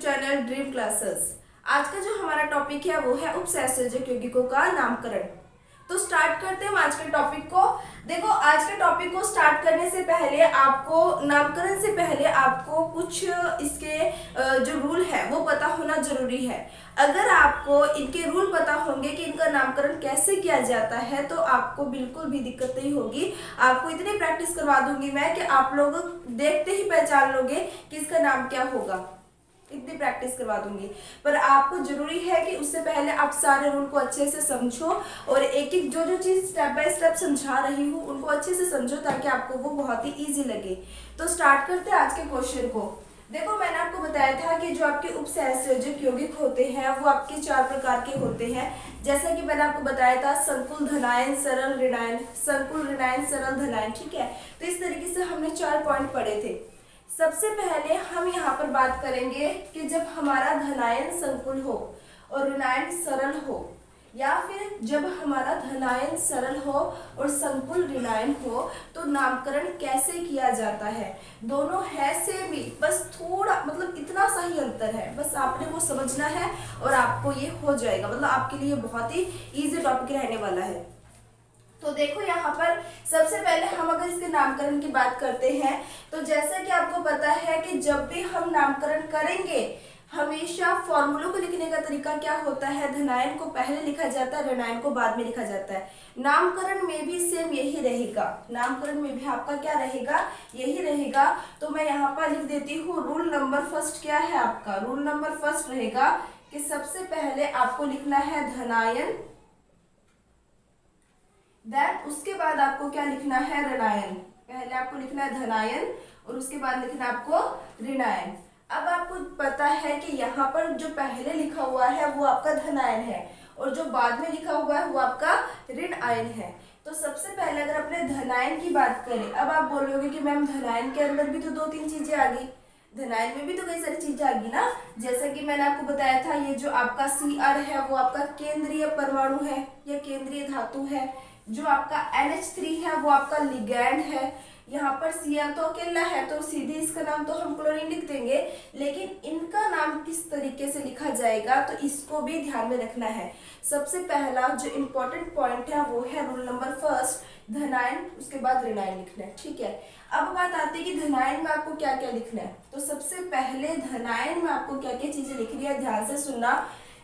Channel dream classes. आज का जो हमारा टॉपिक है वो है उपसर्जक यौगिकों का नामकरण। तो स्टार्ट करते हैं आज के टॉपिक को। देखो, आज के टॉपिक को स्टार्ट करने से पहले आपको नामकरण से पहले आपको कुछ इसके जो रूल है वो पता होना जरूरी है। अगर आपको इनके रूल पता होंगे कि इनका नामकरण कैसे किया जाता है तो आपको बिल्कुल भी दिक्कत नहीं होगी। आपको इतनी प्रैक्टिस करवा दूंगी मैं कि आप लोग देखते ही पहचान लोगे कि इसका नाम क्या होगा। इतनी प्रैक्टिस करवा दूंगी, पर आपको जरूरी है कि उससे पहले आप सारे रूल को अच्छे से समझो और एक एक जो चीज स्टेप बाय स्टेप समझा रही हूँ उनको अच्छे से समझो ताकि आपको वो बहुत ही इजी लगे। तो स्टार्ट करते हैं आज के क्वेश्चन को। देखो, मैंने आपको बताया था कि जो आपके उपसंयोजक यौगिक होते हैं वो आपके 4 प्रकार के होते हैं। जैसा कि मैंने आपको बताया था, संकुल, धनायन, सरल, ऋणायन, संकुल, ऋणायन, सरल, धनायन। ठीक है, तो इस तरीके से हमने 4 पॉइंट पढ़े थे। सबसे पहले हम यहाँ पर बात करेंगे कि जब हमारा धनायन संकुल हो और ऋणायन सरल हो, या फिर जब हमारा धनायन सरल हो और संकुल ऋणायन हो तो नामकरण कैसे किया जाता है। दोनों है सेम ही, बस थोड़ा मतलब इतना सा ही अंतर है, बस आपने वो समझना है और आपको ये हो जाएगा। मतलब आपके लिए बहुत ही इजी टॉपिक रहने वाला है। तो देखो, यहाँ पर सबसे पहले हम अगर इसके नामकरण की बात करते हैं तो जैसा कि आपको पता है कि जब भी हम नामकरण करेंगे हमेशा फॉर्मूलों को लिखने का तरीका क्या होता है, धनायन को पहले लिखा जाता है, ऋणायन को बाद में लिखा जाता है। नामकरण में भी सेम यही रहेगा। नामकरण में भी आपका क्या रहेगा, यही रहेगा। तो मैं यहाँ पर लिख देती हूँ रूल नंबर फर्स्ट। क्या है आपका रूल नंबर फर्स्ट रहेगा कि सबसे पहले आपको लिखना है धनायन, देन उसके बाद आपको क्या लिखना है, ऋणायन। पहले आपको लिखना है धनायन और उसके बाद लिखना है आपको ऋणायन। अब आपको पता है कि यहाँ पर जो पहले लिखा हुआ है वो आपका धनायन है और जो बाद में लिखा हुआ है वो आपका ऋणायन है। तो सबसे पहले अगर अपने धनायन की बात करें, अब आप बोलोगे कि मैम धनायन के अंदर भी तो 2-3 चीजें आ गई, धनायन में भी तो कई सारी चीजें आ गई ना। जैसा कि मैंने आपको बताया था, ये जो आपका Cr है वो आपका केंद्रीय परमाणु है या केंद्रीय धातु है। जो आपका NH3 है वो आपका लिगैंड है। यहाँ पर Cr तो अकेला है तो सीधे इसका नाम तो हम क्लोरीन लिख देंगे, लेकिन इनका नाम किस तरीके से लिखा जाएगा तो इसको भी ध्यान में रखना है। सबसे पहला जो इम्पोर्टेंट पॉइंट है वो है रूल नंबर फर्स्ट, धनायन उसके बाद ऋणायन लिखना है। ठीक है, अब बात आती है कि धनायन में आपको क्या क्या लिखना है। तो सबसे पहले धनायन में आपको क्या क्या चीजें लिखनी है, ध्यान से सुनना।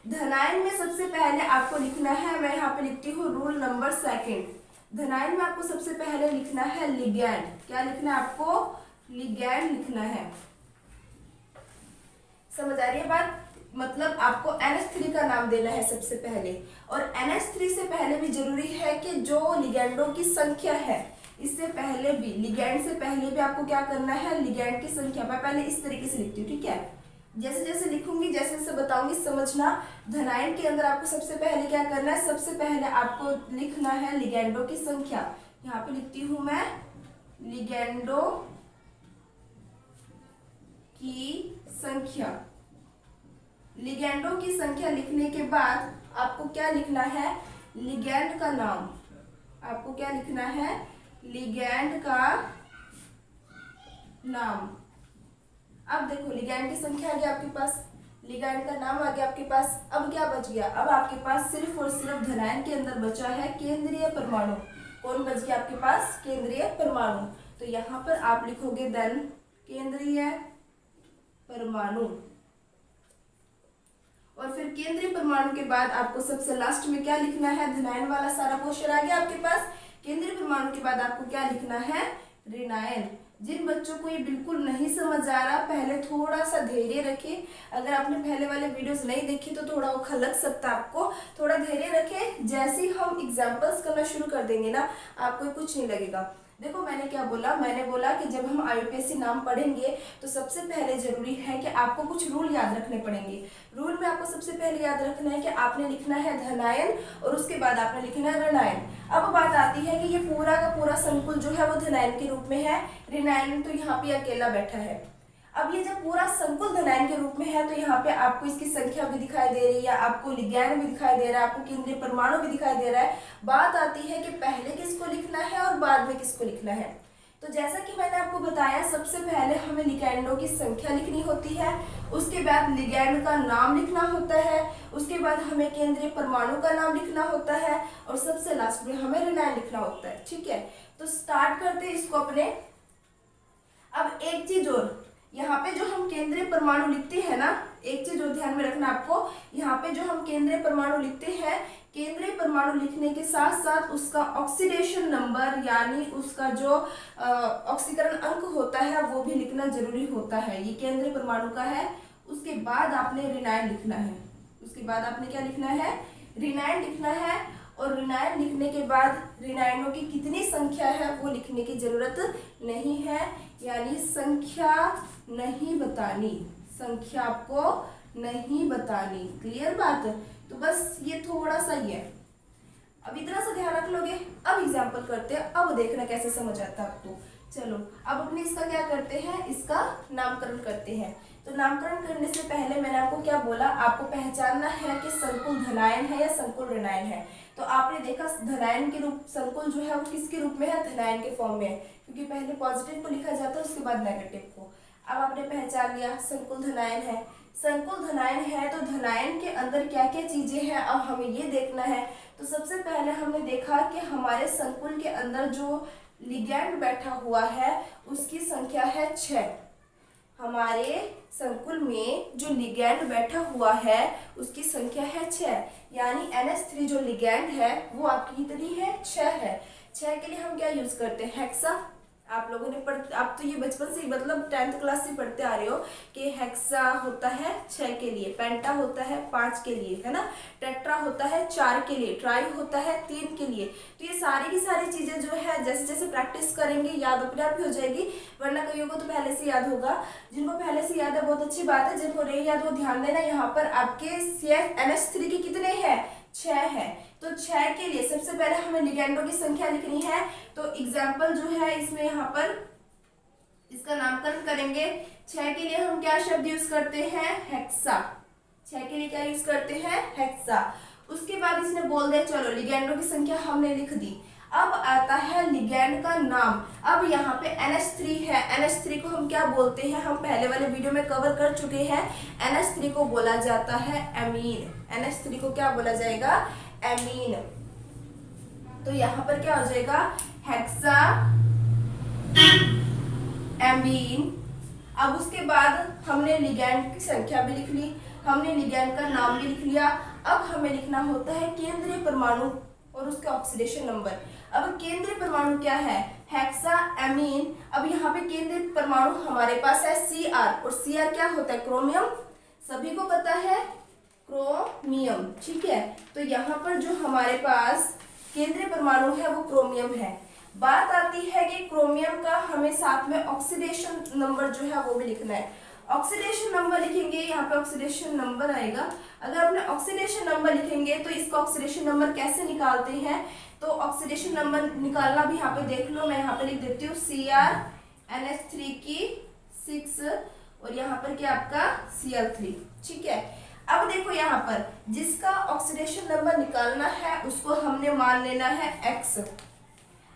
धनायन में सबसे पहले आपको लिखना है, मैं यहाँ पे लिखती हूँ रूल नंबर सेकंड। धनायन में आपको सबसे पहले लिखना है लिगैंड। क्या लिखना है आपको, लिगैंड लिखना है। समझ आ रही है बात, मतलब आपको NH3 का नाम देना है सबसे पहले। और NH3 से पहले भी जरूरी है कि जो लिगैंडों की संख्या है, इससे पहले भी लिगैंड से पहले भी आपको क्या करना है, लिगैंड की संख्या। मैं पहले इस तरीके से लिखती हूँ, ठीक है, जैसे जैसे लिखूंगी जैसे जैसे बताऊंगी समझना। धनायन के अंदर आपको सबसे पहले क्या करना है, सबसे पहले आपको लिखना है लिगैंडों की संख्या। यहाँ पे लिखती हूं मैं लिगैंडों की संख्या। लिगैंडों की संख्या लिखने के बाद आपको क्या लिखना है, लिगैंड का नाम। आपको क्या लिखना है, लिगैंड का नाम। अब देखो, लिगैंड की संख्या आ गई आपके पास, लिगैंड का नाम आ गया आपके पास। अब क्या बच गया, अब आपके पास सिर्फ और सिर्फ धनायन के अंदर बचा है केंद्रीय परमाणु। कौन बच गया आपके पास, केंद्रीय परमाणु। तो यहाँ पर आप लिखोगे देन केंद्रीय परमाणु। और फिर केंद्रीय परमाणु के बाद आपको सबसे लास्ट में क्या लिखना है, धनायन वाला सारा क्वेश्चन आ गया आपके पास। केंद्रीय परमाणु के बाद आपको क्या लिखना है, ऋणायन। जिन बच्चों को ये बिल्कुल नहीं समझ आ रहा, पहले थोड़ा सा धैर्य रखें। अगर आपने पहले वाले वीडियोस नहीं देखी तो थोड़ा वो खलक सकता है आपको, थोड़ा धैर्य रखें। जैसे ही हम एग्जांपल्स करना शुरू कर देंगे ना, आपको कुछ नहीं लगेगा। देखो, मैंने क्या बोला, मैंने बोला कि जब हम IUPAC नाम पढ़ेंगे तो सबसे पहले जरूरी है कि आपको कुछ रूल याद रखने पड़ेंगे। रूल में आपको सबसे पहले याद रखना है कि आपने लिखना है धनायन और उसके बाद आपने लिखना है ऋणायन। अब बात आती है कि ये पूरा का पूरा संकुल जो है वो धनायन के रूप में है, ऋणायन तो यहाँ पे अकेला बैठा है। अब ये जब पूरा संकुल धनायन के रूप में है तो यहाँ पे आपको इसकी संख्या भी दिखाई दे रही है, आपको लिगैंड भी दिखाई दे रहा है, आपको केंद्रीय परमाणु भी दिखाई दे रहा है। बात आती है कि पहले किसको लिखना है और बाद में किसको लिखना है। तो जैसा कि मैंने आपको बताया, सबसे पहले हमें लिगैंडों की संख्या लिखनी होती है, उसके बाद लिगैंड का नाम लिखना होता है, उसके बाद हमें केंद्रीय परमाणु का नाम लिखना होता है और सबसे लास्ट में हमें रेनाइन लिखना होता है। ठीक है, तो स्टार्ट करते हैं इसको अपने। अब एक चीज और, यहाँ पे जो हम केंद्रीय परमाणु लिखते हैं ना, एक चीज और ध्यान में रखना आपको, यहाँ पे जो हम केंद्रीय परमाणु लिखते हैं, केंद्रीय परमाणु लिखने के साथ साथ उसका ऑक्सीडेशन नंबर यानी उसका जो ऑक्सीकरण अंक होता है वो भी लिखना जरूरी होता है। ये केंद्रीय परमाणु का है। उसके बाद आपने रिनाइन लिखना है। उसके बाद आपने क्या लिखना है? रिनाइन लिखना है। और रिनाइन लिखने के बाद रिनाइनों की कितनी संख्या है वो लिखने की जरूरत नहीं है, यानी संख्या नहीं बतानी, संख्या आपको नहीं बतानी। क्लियर बात? तो बस ये थोड़ा सा ही है। अब इतना सा ध्यान रख लोगे। अब एग्जाम्पल करते हैं, अब देखना कैसे समझ आता है आपको। चलो अब अपने इसका क्या करते हैं, इसका नामकरण करते हैं। तो नामकरण करने से पहले मैंने आपको क्या बोला, आपको पहचानना है कि संकुल धनायन है या संकुल ऋणायन है। तो आपने देखा धनायन के रूप, संकुल जो है वो किसके रूप में है? धनायन के फॉर्म में है, क्योंकि पहले पॉजिटिव को लिखा जाता है उसके बाद नेगेटिव को। अब आपने पहचान लिया संकुल धनायन है। संकुल धनायन है तो धनायन के अंदर क्या क्या चीजें हैं अब हमें ये देखना है। तो सबसे पहले हमने देखा कि हमारे संकुल के अंदर जो लिगैंड बैठा हुआ है उसकी संख्या है 6। हमारे संकुल में जो लिगैंड बैठा हुआ है उसकी संख्या है 6, यानी NH3 जो लिगैंड है वो आपकी कितनी है? 6 है। 6 के लिए हम क्या यूज करते हैं? हेक्सा। आप लोगों ने आप तो ये बचपन से मतलब 10th क्लास से पढ़ते आ रहे हो कि हेक्सा होता है 6 के लिए, पेंटा होता है 5 के लिए, है ना, टेट्रा होता है 4 के लिए, ट्राई होता है 3 के लिए। तो ये सारी की सारी चीजें जो है जैसे जैसे प्रैक्टिस करेंगे याद अपने आप ही हो जाएगी, वरना कईयों को तो पहले से याद होगा। जिनको पहले से याद है बहुत अच्छी बात है, जिनको नहीं याद वो ध्यान देना। यहाँ पर आपके NH3 के कितने हैं? 6 है। तो 6 के लिए सबसे पहले हमें लिगैंडों की संख्या लिखनी है। तो एग्जाम्पल जो है इसमें यहाँ पर इसका नामकरण करेंगे। 6 के लिए हम क्या शब्द यूज करते हैं? हेक्सा। 6 के लिए क्या यूज करते हैं? हेक्सा। उसके बाद इसने बोल दिया चलो लिगैंडों की संख्या हमने लिख दी। अब आता है लिगैंड का नाम। अब यहाँ पे NH3 है। NH3 को हम क्या बोलते हैं? हम पहले वाले वीडियो में कवर कर चुके हैं। NH3 को बोला जाता है एमीन। NH3 को क्या बोला जाएगा? एमीन। तो यहाँ पर क्या हो जाएगा? Hexa amine. अब उसके बाद हमने लिगैंड की संख्या भी लिख ली, हमने लिगैंड का नाम भी लिख लिया। अब हमें लिखना होता है केंद्रीय परमाणु और उसका ऑक्सीडेशन नंबर। अब केंद्रीय परमाणु क्या है? Hexa amine. अब यहाँ पे केंद्रीय परमाणु हमारे पास है Cr, और Cr क्या होता है? क्रोमियम। सभी को पता है क्रोमियम। ठीक है, तो यहाँ पर जो हमारे पास केंद्रीय परमाणु है वो क्रोमियम है। बात आती है कि क्रोमियम का हमें साथ में ऑक्सीडेशन नंबर जो है वो भी लिखना है। ऑक्सीडेशन नंबर लिखेंगे, यहाँ पे ऑक्सीडेशन नंबर आएगा। अगर अपने ऑक्सीडेशन नंबर लिखेंगे तो इसका ऑक्सीडेशन नंबर कैसे निकालते हैं? तो ऑक्सीडेशन नंबर निकालना भी यहाँ पे देख लो, मैं यहाँ पे लिख देती हूँ CrNH3 की 6 और यहाँ पर क्या आपका Cl3। ठीक है, अब देखो यहाँ पर जिसका ऑक्सीडेशन नंबर निकालना है उसको हमने मान लेना है X।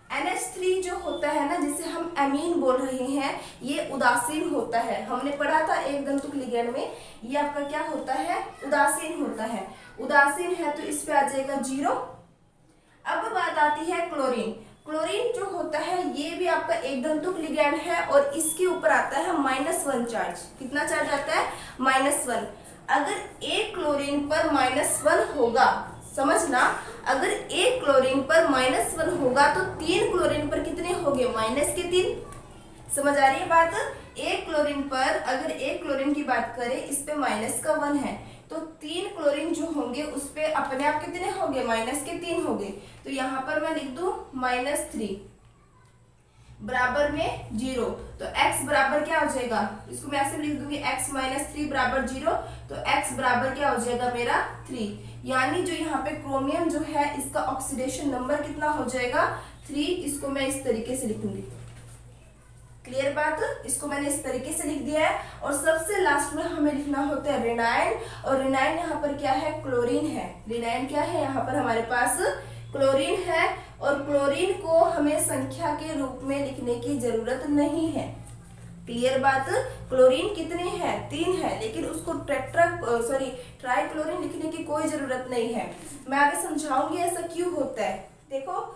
NH3 जो होता है ना, जिसे हम एमीन बोल रहे हैं, ये उदासीन होता है। हमने पढ़ा था एक दंतुक लिगैंड में, ये आपका क्या होता है? उदासीन होता है। उदासीन है तो इस पे आ जाएगा 0। अब बात आती है क्लोरीन। क्लोरीन जो होता है ये भी आपका एक दंतुक लिगैंड है और इसके ऊपर आता है -1 चार्ज। कितना चार्ज आता है? -1। अगर एक क्लोरीन पर -1 होगा, समझना, अगर एक क्लोरीन पर -1 होगा तो 3 क्लोरीन पर कितने होंगे? -3। समझ आ रही है बात? एक क्लोरीन पर अगर एक क्लोरीन की बात करें, इस पे -1 है, तो 3 क्लोरीन जो होंगे उस पे अपने आप कितने होंगे? -3 होंगे। तो यहाँ पर मैं लिख दूं -3 बराबर में 0। तो x बराबर क्या हो जाएगा? इसको मैं ऐसे लिख दूंगी x - 3 बराबर 0। तो x बराबर क्या हो जाएगा मेरा? 3। यानी जो यहाँ पे क्रोमियम जो है इसका ऑक्सीडेशन नंबर कितना हो जाएगा? 3। इसको मैं इस तरीके से लिखूंगी। क्लियर बात? इसको मैंने इस तरीके से लिख दिया है। और सबसे लास्ट में हमें लिखना होता है रिनाइन, और रिनाइन यहाँ पर क्या है? क्लोरीन है। रिनाइन क्या है? यहाँ पर हमारे पास क्लोरीन है। और क्लोरीन को हमें संख्या के रूप में लिखने की जरूरत नहीं है। क्लियर बात। क्लोरीन कितने हैं? 3 है, लेकिन उसको ट्राइक्लोरीन लिखने की कोई जरूरत नहीं है। मैं आगे समझाऊंगी ऐसा क्यों होता है। देखो,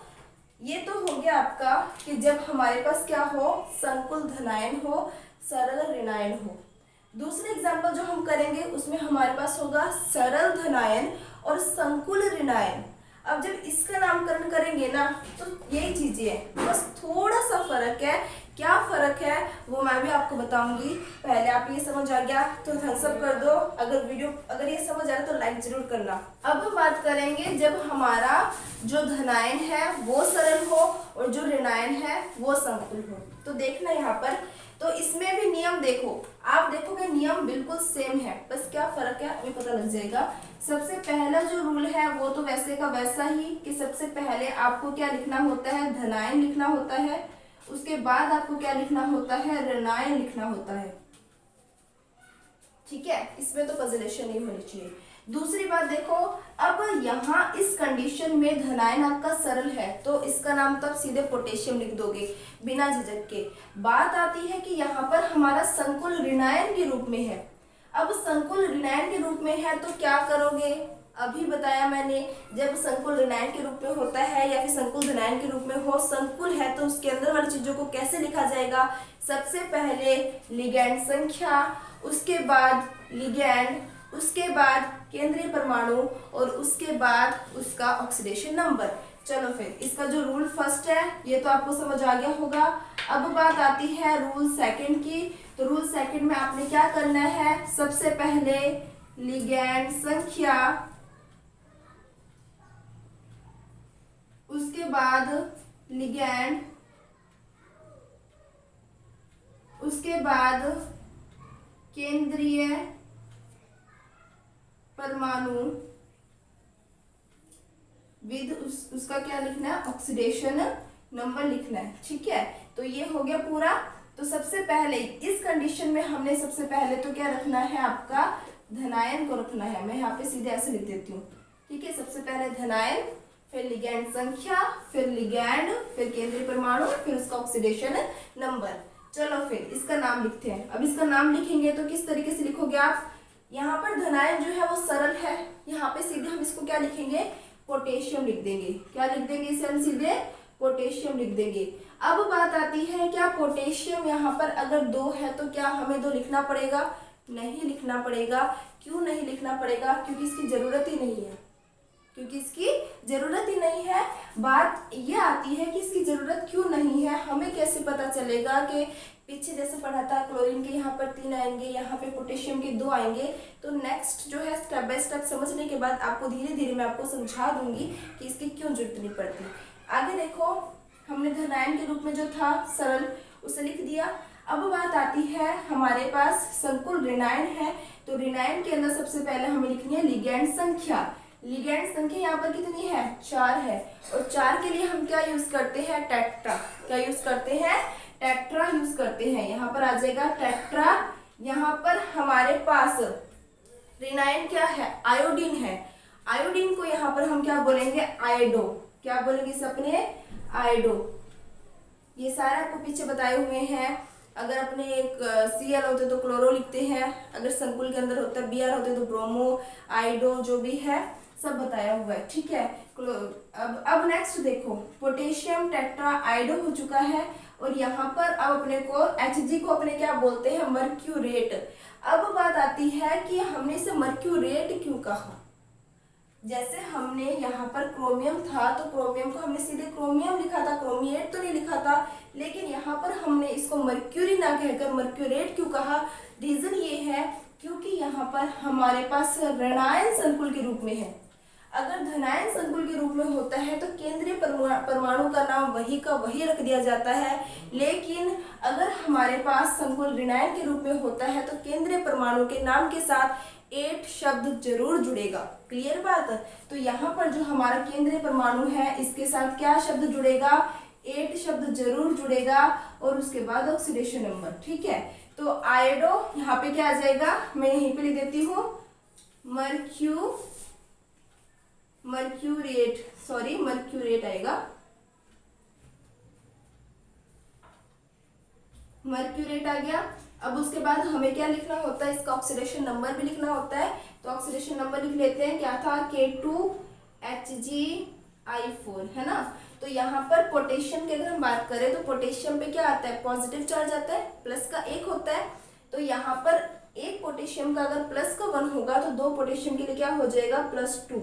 ये तो हो गया आपका कि जब हमारे पास क्या हो, संकुल धनायन हो, सरल ऋणायन हो। दूसरे एग्जाम्पल जो हम करेंगे उसमें हमारे पास होगा सरल धनायन और संकुल ऋणायन। अब जब इसका नामकरण करेंगे ना तो यही चीजें हैं, बस थोड़ा सा फर्क है। क्या फर्क है वो मैं भी आपको बताऊंगी। पहले आप ये समझ आ गया तो थम्स अप कर दो, अगर ये समझ आ रहा तो लाइक जरूर करना। अब हम बात करेंगे जब हमारा जो धनायन है वो सरल हो और जो ऋणायन है वो संकुल हो। तो देखना यहाँ पर, तो इसमें भी नियम देखो, आप देखोगे नियम बिल्कुल सेम है, बस क्या फर्क है अभी पता लग जाएगा। सबसे पहला जो रूल है वो तो वैसे का वैसा ही कि सबसे पहले आपको क्या लिखना होता है, धनायन लिखना होता है। उसके बाद आपको क्या लिखना होता है, ऋणायन लिखना होता है। ठीक है, इसमें तो पजलेशन नहीं होनी चाहिए। दूसरी बात देखो, अब यहाँ इस कंडीशन में धनायन आपका सरल है तो इसका नाम तो आप सीधे पोटेशियम लिख दोगे बिना झिझक के। बात आती है कि यहाँ पर हमारा संकुल ऋणायन के रूप में है। अब संकुल ऋणायन के रूप में है तो क्या करोगे, अभी बताया मैंने, जब संकुल ऋणायन के रूप में होता है या फिर संकुल धनायन के रूप में हो, संकुल है तो उसके अंदर वाली चीजों को कैसे लिखा जाएगा, सबसे पहले लिगैंड संख्या, उसके बाद लिगैंड, उसके बाद केंद्रीय परमाणु और उसके बाद उसका ऑक्सीडेशन नंबर। चलो फिर इसका जो रूल फर्स्ट है ये तो आपको समझ आ गया होगा। अब बात आती है रूल सेकंड की। तो रूल सेकंड में आपने क्या करना है, सबसे पहले लिगैंड संख्या, उसके बाद लिगैंड, उसके बाद केंद्रीय परमाणु विद उसका क्या लिखना है, ऑक्सीडेशन नंबर लिखना है। ठीक है, तो ये हो गया पूरा। तो सबसे पहले इस कंडीशन में हमने सबसे पहले तो क्या रखना है, आपका धनायन को रखना है। मैं यहाँ पे सीधे ऐसे लिख देती हूँ। ठीक है, सबसे पहले धनायन, फिर लिगैंड संख्या, फिर लिगैंड, फिर केंद्रीय परमाणु, फिर उसका ऑक्सीडेशन नंबर। चलो फिर इसका नाम लिखते हैं। अब इसका नाम लिखेंगे तो किस तरीके से लिखोगे आप, यहाँ पर धनायन जो है वो सरल है, यहाँ पे सीधे हम इसको क्या लिखेंगे, पोटेशियम लिख देंगे। क्या लिख देंगे, इसे हम सीधे पोटेशियम लिख देंगे। अब बात आती है क्या पोटेशियम यहाँ पर अगर 2 है तो क्या हमें 2 लिखना पड़ेगा, नहीं लिखना पड़ेगा। क्यों नहीं लिखना पड़ेगा, क्योंकि इसकी जरूरत ही नहीं है, क्योंकि इसकी जरूरत ही नहीं है। बात ये आती है कि इसकी जरूरत क्यों नहीं है, हमें कैसे पता चलेगा कि पीछे जैसे पढ़ा था क्लोरीन के यहाँ पर 3 आएंगे, यहाँ पे पोटेशियम के 2 आएंगे। तो नेक्स्ट जो है स्टेप बाय स्टेप समझने के बाद आपको धीरे धीरे मैं आपको समझा दूंगी कि इसकी क्यों जरूरत नहीं पड़ती। आगे देखो, हमने धनायन के रूप में जो था सरल उसे लिख दिया। अब बात आती है हमारे पास संकुल ऋणायन है, तो ऋणायन के अंदर सबसे पहले हमें लिखनी है लिगैंड संख्या। लिगैंड संख्या यहाँ पर कितनी है, 4 है, और 4 के लिए हम क्या यूज करते हैं, टेट्रा। क्या यूज करते हैं, टेट्रा यूज करते हैं। यहाँ पर आ जाएगा टेट्रा। यहाँ पर हमारे पास ऋणायन क्या है, आयोडीन है। आयोडीन को यहाँ पर हम क्या बोलेंगे, आयोडो। क्या बोलेंगे इसे अपने, आयोडो। ये सारे आपको पीछे बताए हुए हैं। अगर अपने एक Cl होते तो क्लोरो लिखते हैं, अगर संकुल के अंदर होता है Br होते तो ब्रोमो, आयोडो, जो भी है सब बताया हुआ है। ठीक है, अब नेक्स्ट देखो, पोटेशियम टेट्रा आयोडो हो चुका है, और यहाँ पर अब अपने को Hg को अपने क्या बोलते हैं, मर्क्यूरेट। अब बात आती है कि हमने इसे मर्क्यूरेट क्यों कहा। जैसे हमने यहाँ पर क्रोमियम था तो क्रोमियम को हमने सीधे क्रोमियम लिखा था, क्रोमिएट तो नहीं लिखा था, लेकिन यहाँ पर हमने इसको मर्क्यूरी ना कहकर मर्क्यूरेट क्यों कहा। रीजन ये है क्योंकि यहाँ पर हमारे पास ऋणायन संकुल के रूप में है। अगर धनायन संकुल के रूप में होता है तो केंद्रीय परमाणु का नाम वही का वही रख दिया जाता है, लेकिन अगर हमारे पास संकुल ऋणायन के रूप में होता है तो केंद्रीय परमाणु के नाम के साथ 8 शब्द जरूर जुड़ेगा। क्लियर बात। तो यहाँ पर जो हमारा केंद्रीय परमाणु है इसके साथ क्या शब्द जुड़ेगा, 8 शब्द जरूर जुड़ेगा, और उसके बाद ऑक्सीडेशन नंबर। ठीक है, तो आयोडो यहाँ पे क्या आ जाएगा, मैं यहीं पे लिख देती हूँ मर्क्यूरेट आएगा। मर्क्यूरेट आ गया। अब उसके बाद हमें क्या लिखना होता है, इसका ऑक्सीडेशन नंबर भी लिखना होता है। तो ऑक्सीडेशन नंबर लिख लेते हैं, क्या था, K2Hgi4, है ना। तो यहाँ पर पोटेशियम की अगर हम बात करें तो पोटेशियम पे क्या आता है, पॉजिटिव चार्ज आता है, प्लस का 1 होता है। तो यहाँ पर एक पोटेशियम का अगर प्लस का 1 होगा तो दो पोटेशियम के लिए क्या हो जाएगा, +2।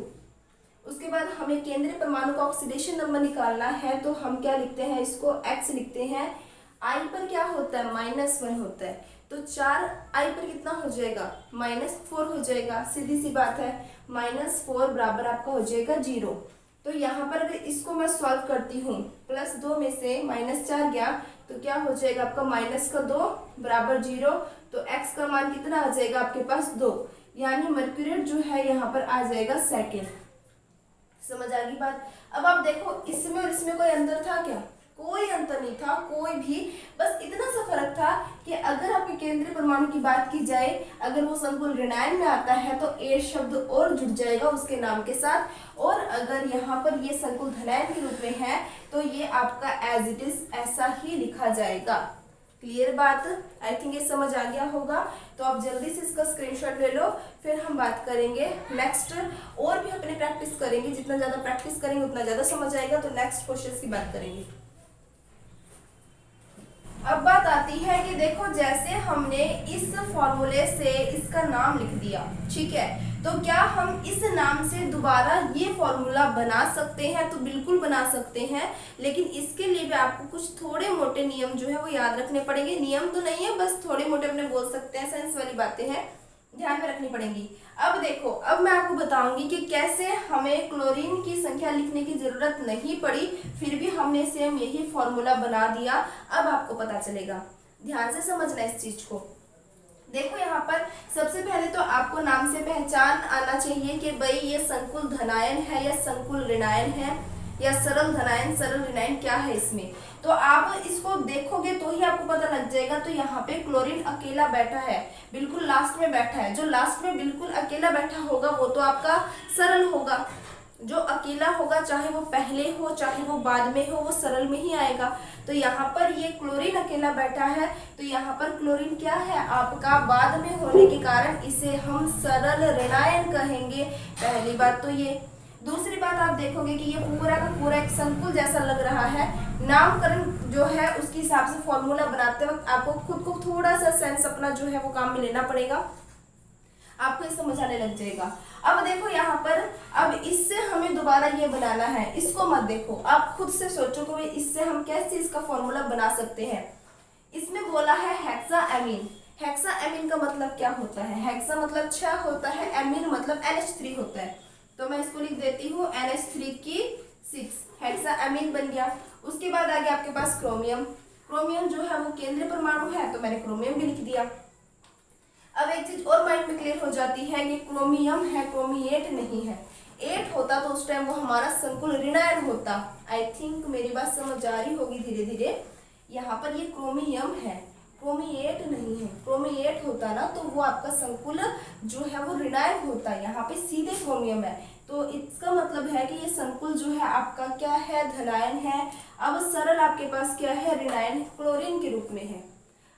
उसके बाद हमें केंद्रीय परमाणु का ऑक्सीडेशन नंबर निकालना है, तो हम क्या लिखते हैं, इसको x लिखते हैं। I पर क्या होता है, -1 होता है। तो 4I पर कितना हो जाएगा, -4 हो जाएगा। सीधी सी बात है, -4 बराबर आपका हो जाएगा 0। तो यहाँ पर अगर इसको मैं सॉल्व करती हूँ, +2 में से -4 गया तो क्या हो जाएगा आपका, -2 बराबर 0। तो x का मान कितना आ जाएगा आपके पास, 2। यानी मर्क्यूरेट जो है यहाँ पर आ जाएगा सेकेंड। समझ आ गई बात। अब आप देखो, इसमें और इसमें कोई अंतर था क्या, कोई अंतर नहीं था, कोई भी। बस इतना सा फर्क था कि अगर आपके केंद्रीय परमाणु की बात की जाए, अगर वो संकुल ऋणायन में आता है तो ए शब्द और जुड़ जाएगा उसके नाम के साथ, और अगर यहाँ पर ये संकुल धनायन के रूप में है तो ये आपका एज इट इज ऐसा ही लिखा जाएगा। क्लियर बात, आई थिंक ये समझ आ गया होगा। तो आप जल्दी से इसका स्क्रीनशॉट ले लो, फिर हम बात करेंगे नेक्स्ट। और भी अपनी प्रैक्टिस करेंगे, जितना ज़्यादा प्रैक्टिस करेंगे उतना ज़्यादा समझ आएगा। तो नेक्स्ट क्वेश्चन की बात करेंगे। अब बात आती है कि देखो, जैसे हमने इस फॉर्मूले से इसका नाम लिख दिया, ठीक है, तो क्या हम इस नाम से दोबारा ये फॉर्मूला बना सकते हैं, तो बिल्कुल बना सकते हैं। लेकिन इसके लिए भी आपको कुछ थोड़े मोटे नियम जो है वो याद रखने पड़ेंगे। नियम तो नहीं है, बस थोड़े मोटे अपने बोल सकते हैं, साइंस वाली बातें हैं, ध्यान में रखनी पड़ेंगी। अब देखो, अब मैं आपको बताऊंगी कि कैसे हमें क्लोरीन की संख्या लिखने की जरूरत नहीं पड़ी, फिर भी हमने सेम यही फॉर्मूला बना दिया। अब आपको पता चलेगा, ध्यान से समझना इस चीज को। देखो यहाँ पर सबसे पहले तो आपको नाम से पहचान आना चाहिए कि भाई ये संकुल धनायन है या संकुल ऋणायन है, या सरल धनायन सरल ऋणायन क्या है इसमें। तो आप इसको देखोगे तो ही आपको पता लग जाएगा। तो यहाँ पे क्लोरीन अकेला बैठा है, बिल्कुल लास्ट में बैठा है। जो लास्ट में बिल्कुल अकेला बैठा होगा वो तो आपका सरल होगा। जो अकेला होगा, चाहे वो पहले हो चाहे वो बाद में हो, वो सरल में ही आएगा। तो यहाँ पर ये क्लोरीन अकेला बैठा है, तो यहाँ पर क्लोरीन क्या है आपका, बाद में होने के कारण इसे हम सरल ऋणायन कहेंगे। पहली बात तो ये। दूसरी बात, आप देखोगे कि ये पूरा का पूरा एक संकुल जैसा लग रहा है। नामकरण जो है उसके हिसाब से फॉर्मूला बनाते वक्त आपको खुद को थोड़ा सा सेंस अपना जो है वो काम में लेना पड़ेगा, आपको ये समझ आने लग जाएगा। अब देखो यहाँ पर, अब इससे हमें दोबारा ये बनाना है, इसको मत देखो, आप खुद से सोचो कि इससे हम कैसे इसका फॉर्मूला बना सकते हैं। इसमें बोला है हेक्सा एमीन। हेक्सा एमीन का मतलब क्या होता है, हेक्सा मतलब 6 होता है, एमीन मतलब NH3 होता है। तो मैं इसको लिख देती हूँ NH3 की 6, हेक्सा एमीन बन गया। उसके बाद आ गया आपके पास क्रोमियम। क्रोमियम जो है वो केंद्रीय परमाणु है, तो मैंने क्रोमियम भी लिख दिया। अब एक चीज और माइंड में क्लियर हो जाती है कि क्रोमियम है, क्रोमिएट नहीं है। 8 होता तो उस टाइम वो हमारा संकुल ऋणायन होता। आई थिंक मेरी बात समझ आ रही होगी धीरे धीरे। यहाँ पर ये क्रोमियम है, क्रोमिएट नहीं है। क्रोमिएट होता ना तो वो आपका संकुल जो है वो ऋणायन होता है, यहाँ पे सीधे क्रोमियम है। तो इसका मतलब है कि ये संकुल जो है आपका क्या है, धनायन है। अब सरल आपके पास क्या है, ऋणायन क्लोरीन के रूप में है।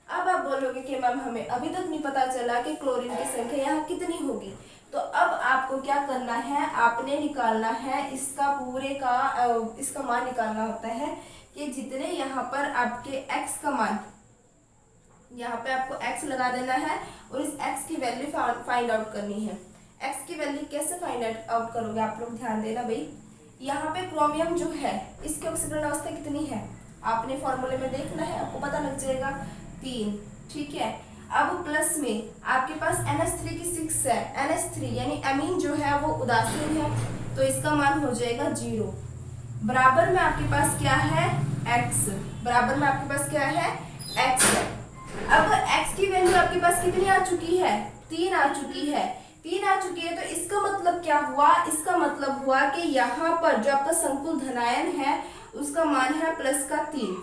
अब आप बोलोगे कि मैम हमें अभी तक नहीं पता चला कि क्लोरीन की संख्या यहाँ कितनी होगी। तो अब आपको क्या करना है, आपने निकालना है इसका पूरे का इसका मान निकालना होता है कि जितने यहाँ पर आपके x का मान, यहाँ पे आपको x लगा देना है और इस x की वैल्यू फाइंड आउट करनी है। x की वैल्यू कैसे फाइंड आउट करोगे आप लोग, ध्यान देना भाई। यहाँ पे क्रोमियम जो है इसकी ऑक्सीकरण अवस्था कितनी है, आपने फॉर्मूले में देखना है, आपको पता लग जाएगा 3, ठीक है। अब प्लस में आपके पास NH3 की 6 है, NH3 यानी अमीन जो है वो उदासीन है, तो इसका मान हो जाएगा 0। बराबर में आपके पास क्या है, x, बराबर में आपके पास क्या है, x है। अब x की वैल्यू आपके पास कितनी आ चुकी है, 3 आ चुकी है। 3 आ चुकी है, तो इसका मतलब क्या हुआ, इसका मतलब हुआ कि यहाँ पर जो आपका संकुल धनायन है उसका मान है +3,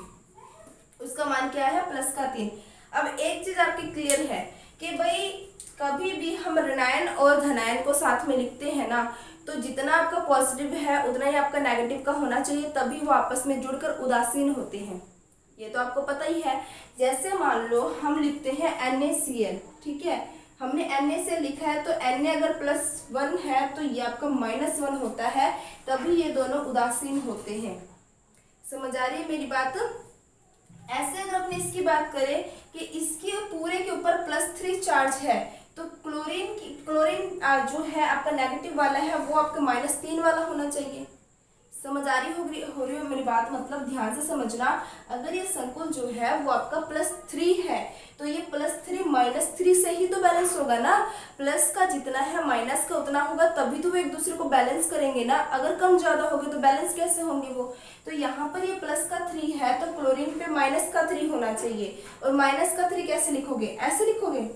उसका मान क्या है, +3। अब एक चीज आपकी क्लियर है कि भाई कभी भी हम ऋणायन और धनायन को साथ में लिखते हैं ना, तो जितना आपका पॉजिटिव है उतना ही आपका नेगेटिव का होना चाहिए, तभी वो आपस में जुड़कर उदासीन होते हैं। ये तो आपको पता ही है। जैसे मान लो हम लिखते हैं NaCl, ठीक है, हमने Na लिखा है तो Na अगर +1 है तो ये आपका -1 होता है, तभी ये दोनों उदासीन होते हैं। समझ आ रही है मेरी बात? ऐसे अगर अपने इसकी बात करें कि इसके पूरे के ऊपर +3 चार्ज है, तो क्लोरीन जो है आपका नेगेटिव वाला है वो आपका -3 वाला होना चाहिए। समझ आ रही हो रही हो मेरी बात? मतलब ध्यान से समझना, अगर ये संकुल जो है वो आपका +3 है तो ये +3 -3 से ही तो बैलेंस होगा ना। प्लस का जितना है माइनस का उतना होगा, तभी तो वो एक दूसरे को बैलेंस करेंगे ना। अगर कम ज्यादा होगी तो बैलेंस कैसे होंगे वो? तो यहाँ पर ये +3 है तो क्लोरीन पे -3 होना चाहिए। और -3 कैसे लिखोगे? ऐसे लिखोगे?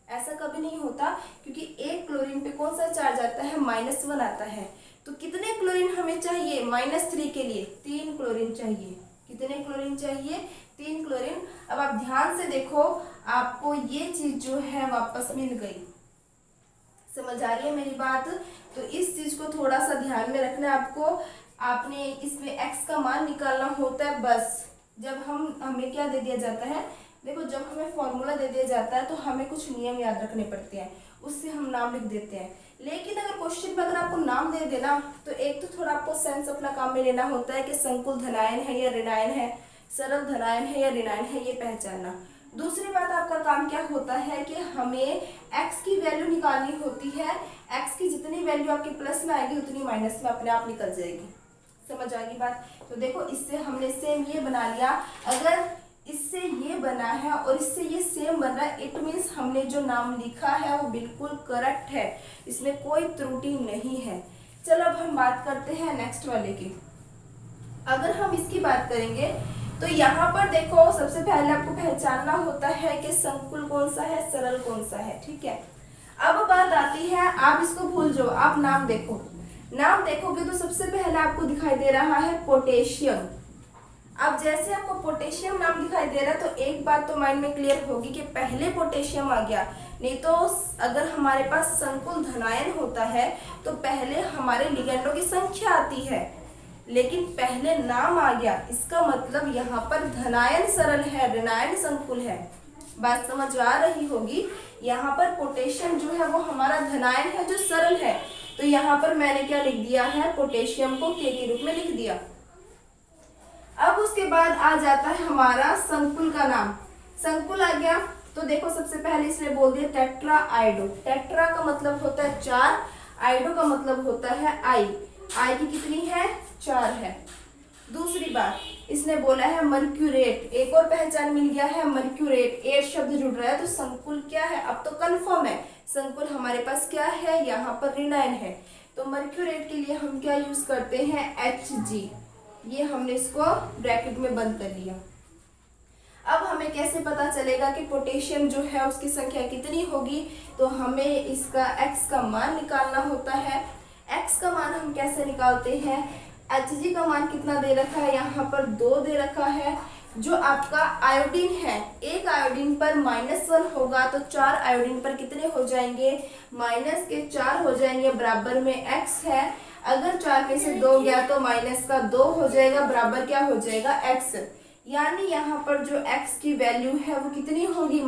ऐसा कभी नहीं होता, क्योंकि एक क्लोरीन पे कौन सा चार्ज आता है? -1 आता है। तो कितने क्लोरीन हमें चाहिए -3 के लिए? 3 क्लोरीन चाहिए। कितने क्लोरीन चाहिए? 3 क्लोरीन। अब आप ध्यान से देखो, आपको ये चीज जो है वापस मिल गई। समझ आ रही है मेरी बात? तो इस चीज को थोड़ा सा ध्यान में रखना है आपको। आपने इसमें x का मान निकालना होता है बस। जब हमें क्या दे दिया जाता है, देखो जब हमें फॉर्मूला दे दिया जाता है तो हमें कुछ नियम याद रखने पड़ते हैं, उससे हम नाम लिख देते हैं। लेकिन अगर क्वेश्चन में अगर आपको नाम दे देना तो एक तो थोड़ा आपको सेंस अपना काम में लेना होता है कि संकुल धनायन है या ऋणायन है, सरल धनायन है या ऋणायन है, ये पहचानना। दूसरी बात आपका काम क्या होता है कि हमें x की वैल्यू निकालनी होती है। x की जितनी वैल्यू आपके प्लस में आएगी उतनी माइनस में अपने आप निकल जाएगी। समझ आ गई बात? तो देखो इससे हमने सेम ये बना लिया। अगर इससे ये बना है और इससे ये सेम बन रहा है, इट मीन्स हमने जो नाम लिखा है वो बिल्कुल करेक्ट है, इसमें कोई त्रुटि नहीं है। चलो अब हम बात करते हैं नेक्स्ट वाले की। अगर हम इसकी बात करेंगे तो यहाँ पर देखो सबसे पहले आपको पहचानना होता है कि संकुल कौन सा है, सरल कौन सा है, ठीक है। अब बात आती है, आप इसको भूल जाओ, आप नाम देखो। नाम देखोगे तो सबसे पहले आपको दिखाई दे रहा है पोटेशियम। अब जैसे आपको पोटेशियम नाम दिखाई दे रहा है तो एक बात तो माइंड में क्लियर होगी कि पहले पोटेशियम आ गया। नहीं तो अगर हमारे पास संकुल धनायन होता है तो पहले हमारे लिगेंडों की संख्या आती है, लेकिन पहले नाम आ गया, इसका मतलब यहाँ पर धनायन सरल है, ऋणायन संकुल है। बात समझ आ रही होगी? यहाँ पर पोटेशियम जो है वो हमारा धनायन है जो सरल है, तो यहाँ पर मैंने क्या लिख दिया है, पोटेशियम को के रूप में लिख दिया। अब उसके बाद आ जाता है हमारा संकुल का नाम। संकुल आ गया तो देखो सबसे पहले इसने बोल दिया टेट्रा आइडो। टेट्रा का मतलब होता है 4, आइडो का मतलब होता है आई। आई की कितनी है? 4 है। दूसरी बात इसने बोला है मर्क्यूरेट। एक और पहचान मिल गया है मर्क्यूरेट, 8 शब्द जुड़ रहा है तो संकुल क्या है? अब तो कंफर्म है संकुल हमारे पास क्या है, यहाँ पर ऋणायन है। तो मर्क्यूरेट के लिए हम क्या यूज करते हैं? Hg। ये हमने इसको ब्रैकेट में बंद कर लिया। अब हमें कैसे पता चलेगा कि पोटेशियम जो है उसकी संख्या कितनी होगी? तो हमें इसका x का मान निकालना होता है। x का मान हम कैसे निकालते हैं? Hg का मान कितना दे रखा है? यहाँ पर 2 दे रखा है। जो आपका आयोडीन है, एक आयोडीन पर -1 होगा तो 4 आयोडीन पर कितने हो जाएंगे? -4 हो जाएंगे, बराबर में x है। अगर 4 में से 2 गया तो -2 हो जाएगा, बराबर क्या हो जाएगा? x। यानी यहाँ पर जो x की वैल्यू है वो कितनी होगी?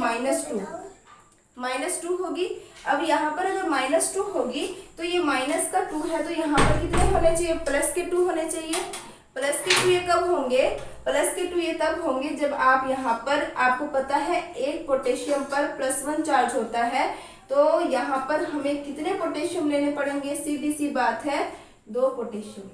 -2 होगी। अब यहाँ पर अगर -2 होगी तो ये माइनस का 2 है तो यहाँ पर कितने होने चाहिए? प्लस के 2 होने चाहिए। प्लस के 2 ये कब होंगे? प्लस के 2 ये तब होंगे जब आप यहाँ पर, आपको पता है एक पोटेशियम पर +1 चार्ज होता है, तो यहाँ पर हमें कितने पोटेशियम लेने पड़ेंगे? सीधी सी बात है 2 पोटेशियम।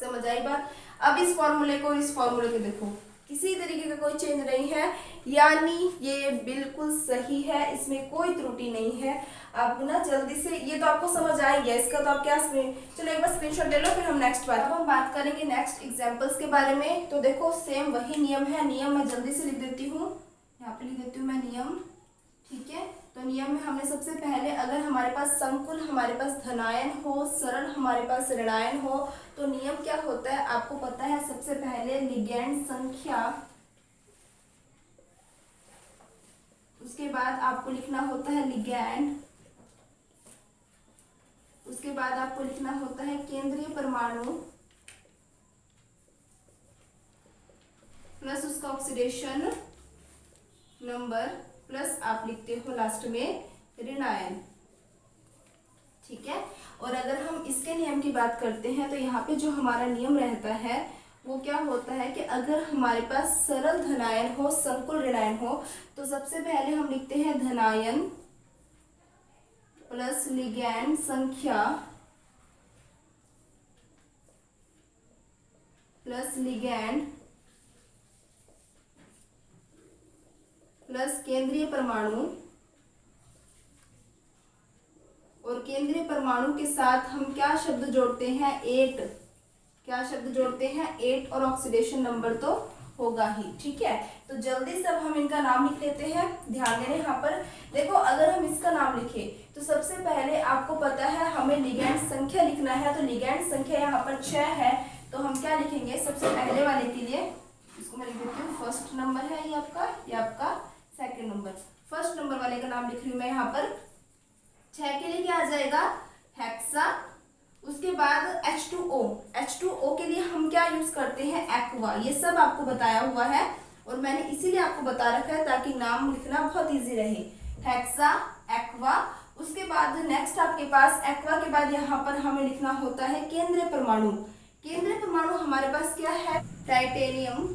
समझ आई बात? अब इस फॉर्मूले को इस फॉर्मूले को देखो, किसी तरीके का कोई चेंज नहीं है, यानी ये बिल्कुल सही है, इसमें कोई त्रुटि नहीं है। आप ना जल्दी से, ये तो आपको समझ आ गया, इसका तो आप क्या चलो एक बार स्क्रीनशॉट ले लो, फिर हम नेक्स्ट बात, अब हम बात करेंगे नेक्स्ट एग्जांपल्स के बारे में। तो देखो सेम वही नियम है, नियम मैं जल्दी से लिख देती हूँ, यहाँ पे लिख देती हूँ मैं नियम, ठीक है। तो नियम में हमने सबसे पहले, अगर हमारे पास संकुल हमारे पास धनायन हो, सरल हमारे पास ऋणायन हो, तो नियम क्या होता है आपको पता है। सबसे पहले लिगैंड संख्या, उसके बाद आपको लिखना होता है लिगैंड, उसके बाद आपको लिखना होता है केंद्रीय परमाणु, प्लस उसका ऑक्सीडेशन नंबर प्लस आप लिखते हो लास्ट में ऋण आयन। ठीक है। और अगर हम इसके नियम की बात करते हैं तो यहाँ पे जो हमारा नियम रहता है वो क्या होता है कि अगर हमारे पास सरल धनायन हो, संकुल ऋणायन हो, तो सबसे पहले हम लिखते हैं धनायन प्लस लिगैंड संख्या प्लस लिगैंड प्लस केंद्रीय परमाणु, और केंद्रीय परमाणु के साथ हम क्या शब्द जोड़ते हैं, 8। क्या शब्द जोड़ते हैं, 8, और ऑक्सीडेशन नंबर तो होगा ही। ठीक है। तो जल्दी से अब हम इनका नाम लिख लेते हैं। ध्यान देना यहाँ पर देखो, अगर हम इसका नाम लिखें तो सबसे पहले आपको पता है हमें लिगैंड संख्या लिखना है। तो लिगैंड संख्या यहाँ पर 6 है, तो हम क्या लिखेंगे, सबसे पहले वाले के लिए इसको मैं लिख देती हूँ, फर्स्ट नंबर है ये आपका सेकंड नंबर। फर्स्ट नंबर वाले का नाम लिख रही हूँ मैं यहाँ पर। 6 के लिए क्या आ जाएगा, हेक्सा। उसके बाद H2O, H2O के लिए हम क्या यूज करते हैं, एक्वा। ये सब आपको बताया हुआ है और मैंने इसीलिए आपको बता रखा है ताकि नाम लिखना बहुत इजी रहे। Hexa, aqua. उसके बाद नेक्स्ट आपके पास एक्वा के बाद यहाँ पर हमें लिखना होता है केंद्रीय परमाणु। केंद्रीय परमाणु हमारे पास क्या है, टाइटेनियम।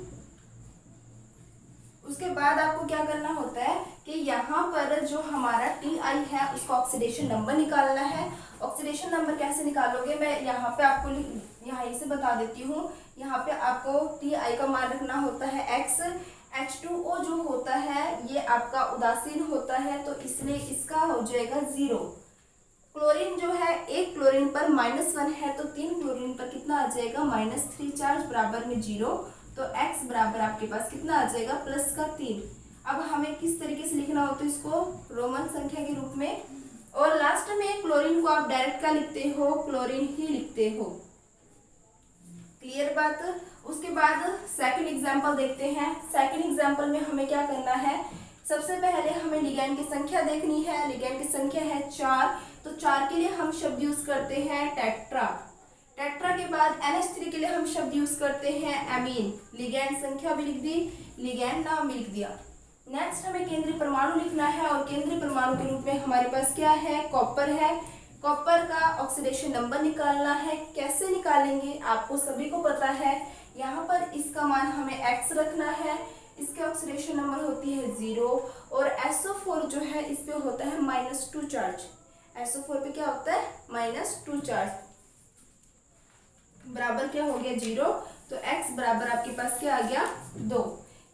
उसके बाद आपको क्या करना होता है कि यहाँ पर जो हमारा Ti है उसका ऑक्सीडेशन नंबर निकालना है। ऑक्सीडेशन नंबर कैसे निकालोगे, मैं यहाँ पे आपको यहाँ से बता देती हूँ। यहाँ पे आपको Ti का मान रखना होता है x। H2O जो होता है ये आपका उदासीन होता है, तो इसलिए इसका हो जाएगा 0। क्लोरीन जो है, एक क्लोरीन पर -1 है, तो 3 क्लोरीन पर कितना आ जाएगा, -3 चार्ज बराबर में 0। तो x बराबर आपके पास कितना आ जाएगा, +3। अब हमें किस तरीके से लिखना होता है इसको, रोमन संख्या के रूप में। और लास्ट में क्लोरीन को आप डायरेक्ट क्या लिखते हो, क्लोरीन ही लिखते हो। क्लियर बात। उसके बाद सेकंड एग्जांपल देखते हैं। सेकंड एग्जांपल में हमें क्या करना है, सबसे पहले हमें लिगैंड की संख्या देखनी है। लिगैंड की संख्या है 4, तो 4 के लिए हम शब्द यूज करते हैं टेट्रा। टेट्रा के बाद NH3 के लिए हम शब्द यूज करते हैं एमीन। लिगैंड संख्या भी लिख दी, लिगैंड नाम भी लिख दिया। नेक्स्ट हमें केंद्रीय परमाणु लिखना है और केंद्रीय परमाणु के रूप में हमारे पास क्या है, कॉपर है। कॉपर का ऑक्सीडेशन नंबर निकालना है। कैसे निकालेंगे आपको सभी को पता है। यहाँ पर इसका मान हमें x रखना है। इसके ऑक्सीडेशन नंबर होती है 0 और SO4 जो है इस पे होता है -2 चार्ज। SO4 पे क्या होता है, -2 चार्ज। बराबर क्या हो गया 0, तो x बराबर आपके पास क्या आ गया 2,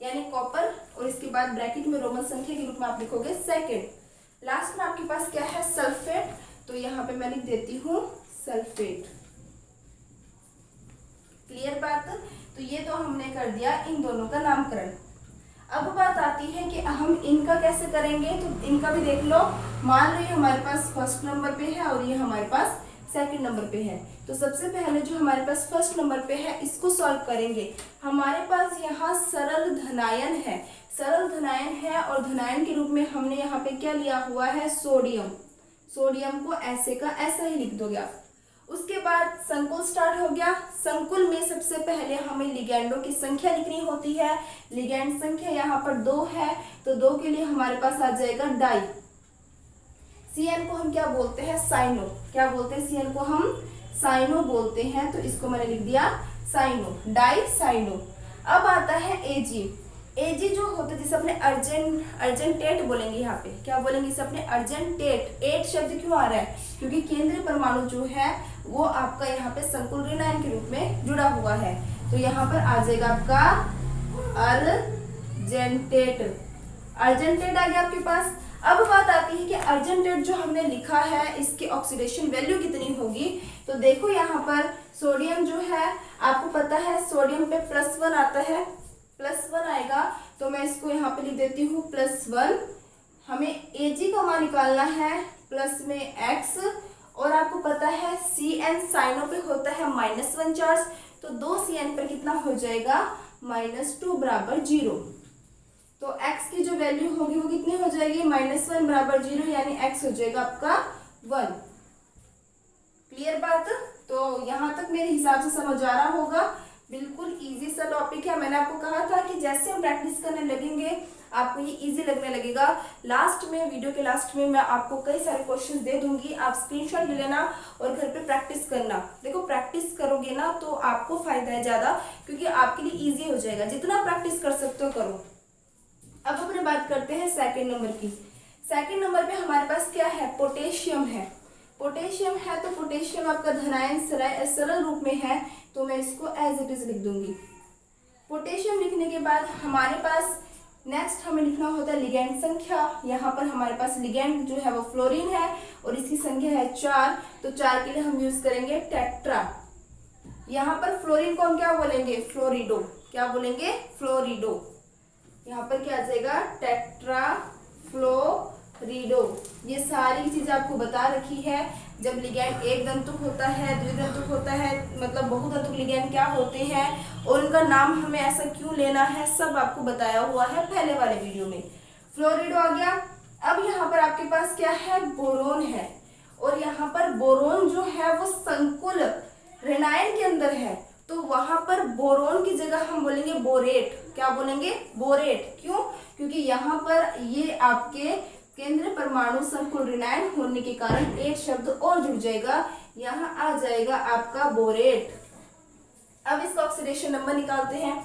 यानी कॉपर। और इसके बाद ब्रैकेट में रोमन संख्या के रूप में आप लिखोगे सेकंड। लास्ट में आपके पास क्या है, सल्फेट। तो यहाँ पे मैं लिख देती हूँ सल्फेट। क्लियर बात। तो ये तो हमने कर दिया इन दोनों का नामकरण। अब बात आती है कि हम इनका कैसे करेंगे। तो इनका भी देख लो। मान लो ये हमारे पास फर्स्ट नंबर पे है और ये हमारे पास सेकंड नंबर पे है। तो सबसे पहले जो हमारे पास फर्स्ट नंबर पे है इसको सॉल्व करेंगे। हमारे पास यहाँ सरल धनायन है। सरल धनायन है और धनायन के रूप में हमने यहाँ पे क्या लिया हुआ है, सोडियम। सोडियम को ऐसे का ऐसा ही लिख दोगे आप। उसके बाद संकुल स्टार्ट हो गया। संकुल में सबसे पहले हमें लिगैंडों की संख्या लिखनी होती है। लिगैंड संख्या यहाँ पर 2 है, तो 2 के लिए हमारे पास आ जाएगा डाई। CN को हम क्या बोलते हैं, साइनो। क्या बोलते हैं, CN को हम साइनो बोलते हैं, तो इसको मैंने लिख दिया साइनो, डाई साइनो। अब आता है AG। AG जो होता है जिसे अपने अर्जेंटेट बोलेंगे। यहाँ पे क्या बोलेंगे, इसे अपने अर्जेंटेट। 8 शब्द क्यों आ रहा है, क्योंकि केंद्रीय परमाणु जो है वो आपका यहाँ पे संकुल ऋणायन के रूप में जुड़ा हुआ है। तो यहाँ पर आ जाएगा आपका अर्जेंटेट। अर्जेंटेट आ गया आपके पास। अब बात आती है कि अर्जेंटेट जो हमने लिखा है इसकी ऑक्सीडेशन वैल्यू कितनी होगी। तो देखो यहाँ पर सोडियम जो है आपको पता है सोडियम पे +1 आता है, +1 आएगा, तो मैं इसको यहाँ पे लिख देती हूँ +1। हमें Ag का मान निकालना है, प्लस में x, और आपको पता है CN साइनो पे होता है -1 चार्ज, तो 2 CN पर कितना हो जाएगा, -2 बराबर 0। तो x की जो वैल्यू होगी वो कितनी हो जाएगी, -1 बराबर 0, यानी x हो जाएगा आपका 1। क्लियर बात। तो यहाँ तक मेरे हिसाब से समझ आ रहा होगा। बिल्कुल इजी सा टॉपिक है। मैंने आपको कहा था कि जैसे हम प्रैक्टिस करने लगेंगे आपको ये इजी लगने लगेगा। लास्ट में, वीडियो के लास्ट में मैं आपको कई सारे क्वेश्चंस दे दूंगी, आप स्क्रीनशॉट ले लेना और घर पे प्रैक्टिस करना। देखो प्रैक्टिस करोगे ना तो आपको फायदा है ज़्यादा, क्योंकि आपके लिए ईजी हो जाएगा। जितना प्रैक्टिस कर सकते हो करो। अब अपने बात करते हैं सेकेंड नंबर की। सेकेंड नंबर पे हमारे पास क्या है, पोटेशियम है। पोटेशियम है तो पोटेशियम आपका धनायन सरल रूप में है, तो मैं इसको एज इट इज लिख दूंगी। पोटेशियम लिखने के बाद हमारे पास नेक्स्ट हमें लिखना होता है लिगेंड संख्या। यहाँ पर हमारे पास लिगेंड जो है वो फ्लोरीन है और इसकी संख्या है 4, तो 4 के लिए हम यूज करेंगे टेट्रा। यहाँ पर फ्लोरीन को हम क्या बोलेंगे, फ्लोरिडो। क्या बोलेंगे, फ्लोरिडो। यहाँ पर क्या आ जाएगा, टेट्रा फ्लोरिडो। ये सारी चीजें आपको बता रखी है। जब लिगैंड एक दंतुक होता है, द्विदंतुक होता है, मतलब बहुदंतुक लिगैंड क्या होते हैं और उनका नाम हमें ऐसा क्यों लेना है, सब आपको बताया हुआ है पहले वाले वीडियो में। फ्लोरिडो आ गया। अब यहाँ पर आपके पास क्या है, बोरोन है। और यहाँ पर बोरोन जो है वो संकुल ऋणायन के अंदर है, तो वहां पर बोरोन की जगह हम बोलेंगे बोरेट। क्या बोलेंगे, बोरेट। क्यों, क्योंकि यहाँ पर ये आपके केंद्रीय परमाणु संकुल ऋणायन होने के कारण एक शब्द और जुड़ जाएगा, यहाँ आ जाएगा आपका बोरेट। अब इसका ऑक्सीडेशन नंबर निकालते हैं।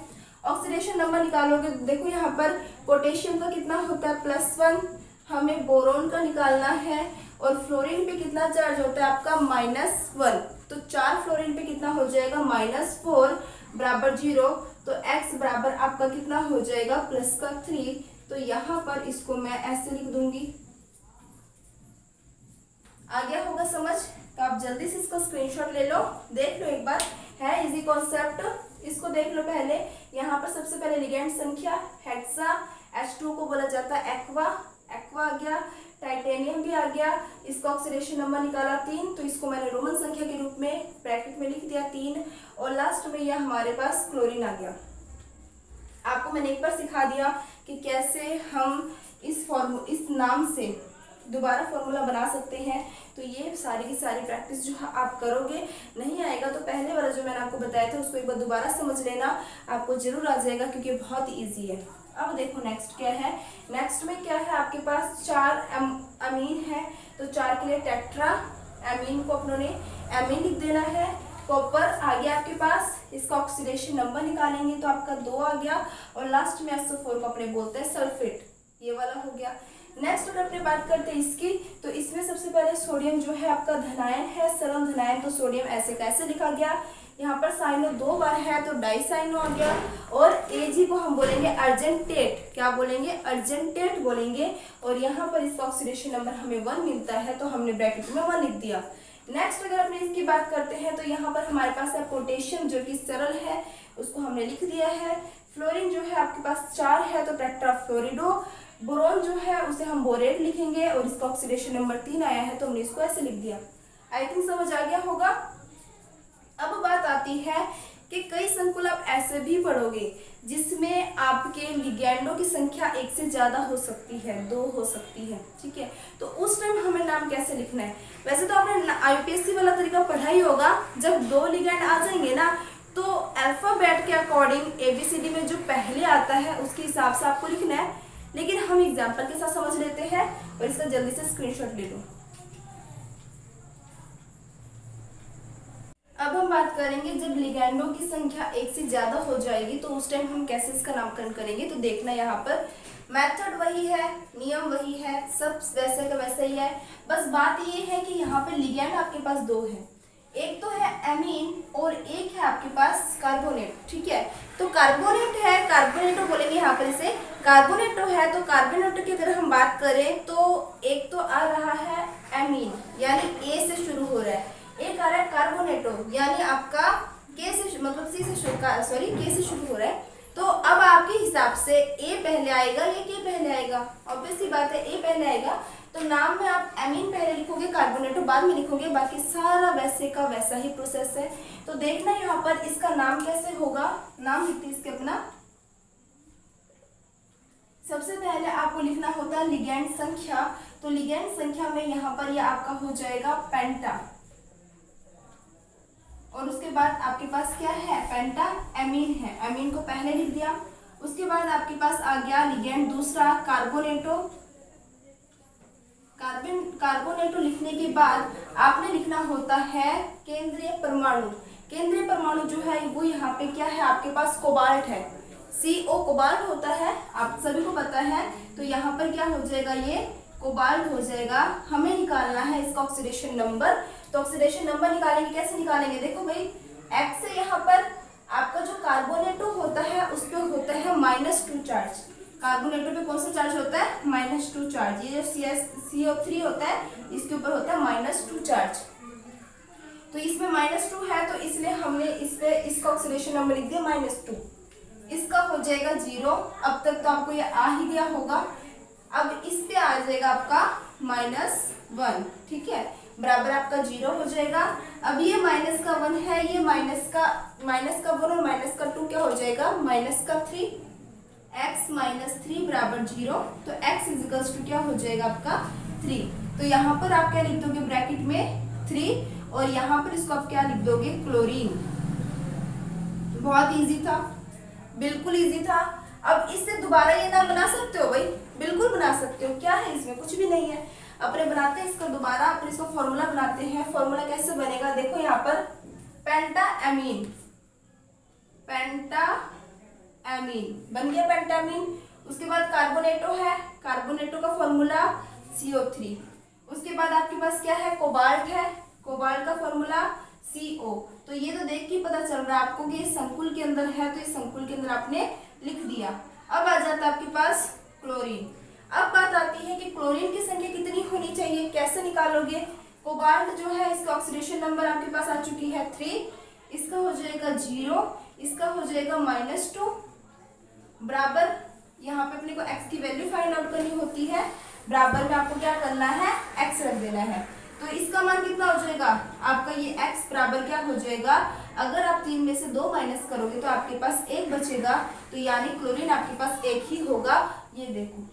ऑक्सीडेशन नंबर निकालोगे तो देखो यहाँ पर पोटेशियम का कितना होता है, +1। हमें बोरोन का निकालना है और फ्लोरीन पे कितना चार्ज होता है आपका, -1। तो 4 फ्लोरीन पे कितना हो जाएगा, -4 बराबर 0। तो x बराबर आपका कितना हो जाएगा, +3। तो यहाँ पर इसको मैं ऐसे लिख दूंगी। आ गया होगा समझ, तो आप जल्दी से इसको स्क्रीनशॉट ले लो, देख लो एक बार, है इजी कॉन्सेप्ट। इसको देख लो पहले। यहाँ पर सबसे पहले लिगेंड संख्या हेक्सा, H2 को बोला जाता है एक्वा। एक्वा आ गया। टाइटेनियम भी आ गया। इसका ऑक्सीडेशन नंबर निकाला 3, तो इसको मैंने रोमन संख्या के रूप में ब्रैकेट में लिख दिया 3। और लास्ट में यह हमारे पास क्लोरीन आ गया। आपको मैंने एक बार सिखा दिया कि कैसे हम इस नाम से दोबारा फॉर्मूला बना सकते हैं। तो ये सारी की सारी प्रैक्टिस जो आप करोगे, नहीं आएगा तो पहले वाला जो मैंने आपको बताया था उसको एक बार दोबारा समझ लेना, आपको जरूर आ जाएगा, क्योंकि बहुत ईजी है। अब देखो नेक्स्ट क्या है। नेक्स्ट में क्या है, आपके पास 4 अमीन है, तो 4 के लिए टेट्रा अमीन को अपनों ने अमीन लिख देना है। कॉपर आ गया आपके पास। इसका ऑक्सीडेशन नंबर निकालेंगे तो आपका 2 आ गया। और लास्ट में SO4 को अपने बोलते हैं सल्फेट, ये वाला हो गया। नेक्स्ट अगर अपने बात करते हैं इसकी, तो इसमें सबसे पहले सोडियम जो है आपका धनायन है, सरल धनायन, तो सोडियम ऐसे कैसे लिखा गया, यहाँ पर साइनो 2 बार है तो डाइसाइनो आ गया। और Ag को हम बोलेंगे अर्जेंटेट। क्या बोलेंगे, अर्जेंटेट बोलेंगे। और यहाँ पर इसका ऑक्सीडेशन नंबर हमें 1 मिलता है, तो हमने ब्रैकेट में 1 लिख दिया। नेक्स्ट अगर अपने इसकी बात करते हैं तो यहाँ पर हमारे पास है पोटेशियम जो कि सरल है, उसको हमने लिख दिया है। फ्लोरीन जो है आपके पास 4 है, तो टेट्रा फ्लोरिडो। बोरोन जो है उसे हम बोरेट लिखेंगे और इसका ऑक्सीडेशन नंबर 3 आया है, तो हमने इसको ऐसे लिख दिया। आई थिंक समझ आ गया होगा। अब बात आती है कि कई संकुल आप ऐसे भी पढ़ोगे जिसमें आपके लिगैंडों की संख्या 1 से ज्यादा हो सकती है, 2 हो सकती है, ठीक है। तो उस टाइम हमें नाम कैसे लिखना है। वैसे तो आपने IUPAC वाला तरीका पढ़ा ही होगा। जब 2 लिगैंड आ जाएंगे ना, तो अल्फाबेट के अकॉर्डिंग ABCD में जो पहले आता है उसके हिसाब से आपको लिखना है। लेकिन हम एग्जाम्पल के साथ समझ लेते हैं और इसका जल्दी से स्क्रीनशॉट ले लो। अब हम बात करेंगे जब लिगैंडों की संख्या 1 से ज्यादा हो जाएगी तो उस टाइम हम कैसे इसका नामकरण करेंगे। तो देखना यहाँ पर मेथड वही है, नियम वही है, सब वैसे का वैसा ही है। बस बात ये है कि यहाँ पे लिगैंड आपके पास 2 है, एक तो है एमीन और एक है आपके पास कार्बोनेट, ठीक है। तो कार्बोनेट है, कार्बोनेटो बोलेंगे यहाँ पर इसे, कार्बोनेटो है। तो कार्बोनेटो की अगर हम बात करें तो एक तो आ रहा है एमीन, यानी ए से शुरू हो रहा है, एक आ रहा है कार्बोनेटो यानी आपका के से मतलब सी से के से शुरू हो रहा है। तो अब आपके हिसाब से ए पहले आएगा या के पहले आएगा, ऑब्वियस सी बात है ए पहले आएगा। तो नाम में आप एमीन पहले लिखोगे, कार्बोनेटो बाद में लिखोगे, बाकी सारा वैसे का वैसा ही प्रोसेस है। तो देखना यहाँ पर इसका नाम कैसे होगा। नाम लिखते इसके अपना, सबसे पहले आपको लिखना होता है लिगैंड संख्या। तो लिगैंड संख्या में यहाँ पर यह आपका हो जाएगा पेंटा। और उसके बाद आपके पास क्या है, पेंटा एमीन है, एमीन को पहले लिख दिया। उसके बाद आपके पास आ गया लिगेंड दूसरा कार्बोनेटो। कार्बोनेटो लिखने के बाद आपने लिखना होता है केंद्रीय परमाणु। केंद्रीय परमाणु जो है वो यहाँ पे क्या है, आपके पास कोबाल्ट है, CO कोबाल्ट होता है, आप सभी को पता है। तो यहाँ पर क्या हो जाएगा, ये कोबाल्ट हो जाएगा। हमें निकालना है इसका ऑक्सीडेशन नंबर। तो ऑक्सीडेशन नंबर निकालेंगे, कैसे निकालेंगे, देखो भाई X से यहाँ पर आपका जो कार्बोनेटो होता है उस पर होता है -2 चार्ज। कार्बोनेटो पे कौन सा चार्ज होता है, -2 चार्ज। ये जो CO3 होता है इसके ऊपर होता है -2 चार्ज। तो इसमें -2 है तो इसलिए हमने इस पे इसका ऑक्सीडेशन नंबर लिख दिया -2। इसका हो जाएगा 0। अब तक तो आपको ये आ ही गया होगा। अब इस पे आ जाएगा आपका -1, ठीक है, बराबर आपका 0 हो जाएगा। अब ये -1 है, ये -1 और -2 क्या हो जाएगा, -3। x - 3 बराबर 0। तो x = क्या हो जाएगा आपका 3। तो यहाँ पर आप क्या लिख दोगे ब्रैकेट में 3 और यहाँ पर इसको आप क्या लिख दोगे, क्लोरीन। बहुत इजी था, बिल्कुल इजी था। अब इससे दोबारा ये नाम बना सकते हो भाई, बिल्कुल बना सकते हो, क्या है इसमें, कुछ भी नहीं है। अपने बनाते हैं इसका दोबारा, अपने इसको फॉर्मूला बनाते हैं। फॉर्मूला कैसे बनेगा, देखो यहाँ पर पेंटा एमीन बन गया पेंटा एमीन। उसके बाद कार्बोनेटो है, कार्बोनेटो का फॉर्मूला CO3। उसके बाद आपके पास क्या है, कोबाल्ट है, कोबाल्ट का फॉर्मूला CO। तो ये तो देख के पता चल रहा है आपको कि ये संकुल के अंदर है, तो इस संकुल के अंदर आपने लिख दिया। अब आ जाता है आपके पास क्लोरीन। अब बात आती है कि क्लोरीन की संख्या कितनी होनी चाहिए, कैसे निकालोगे। कोबाल्ट जो है इसका ऑक्सीडेशन नंबर आपके पास आ चुकी है 3, इसका हो जाएगा 0, इसका हो जाएगा -2 बराबर, यहाँ पे अपने को x की वैल्यू फाइंड आउट करनी होती है। बराबर में आपको क्या करना है, x रख देना है। तो इसका मान कितना हो जाएगा आपका, ये x बराबर क्या हो जाएगा, अगर आप 3 में से 2 माइनस करोगे तो आपके पास 1 बचेगा। तो यानी क्लोरीन आपके पास 1 ही होगा। ये देखो,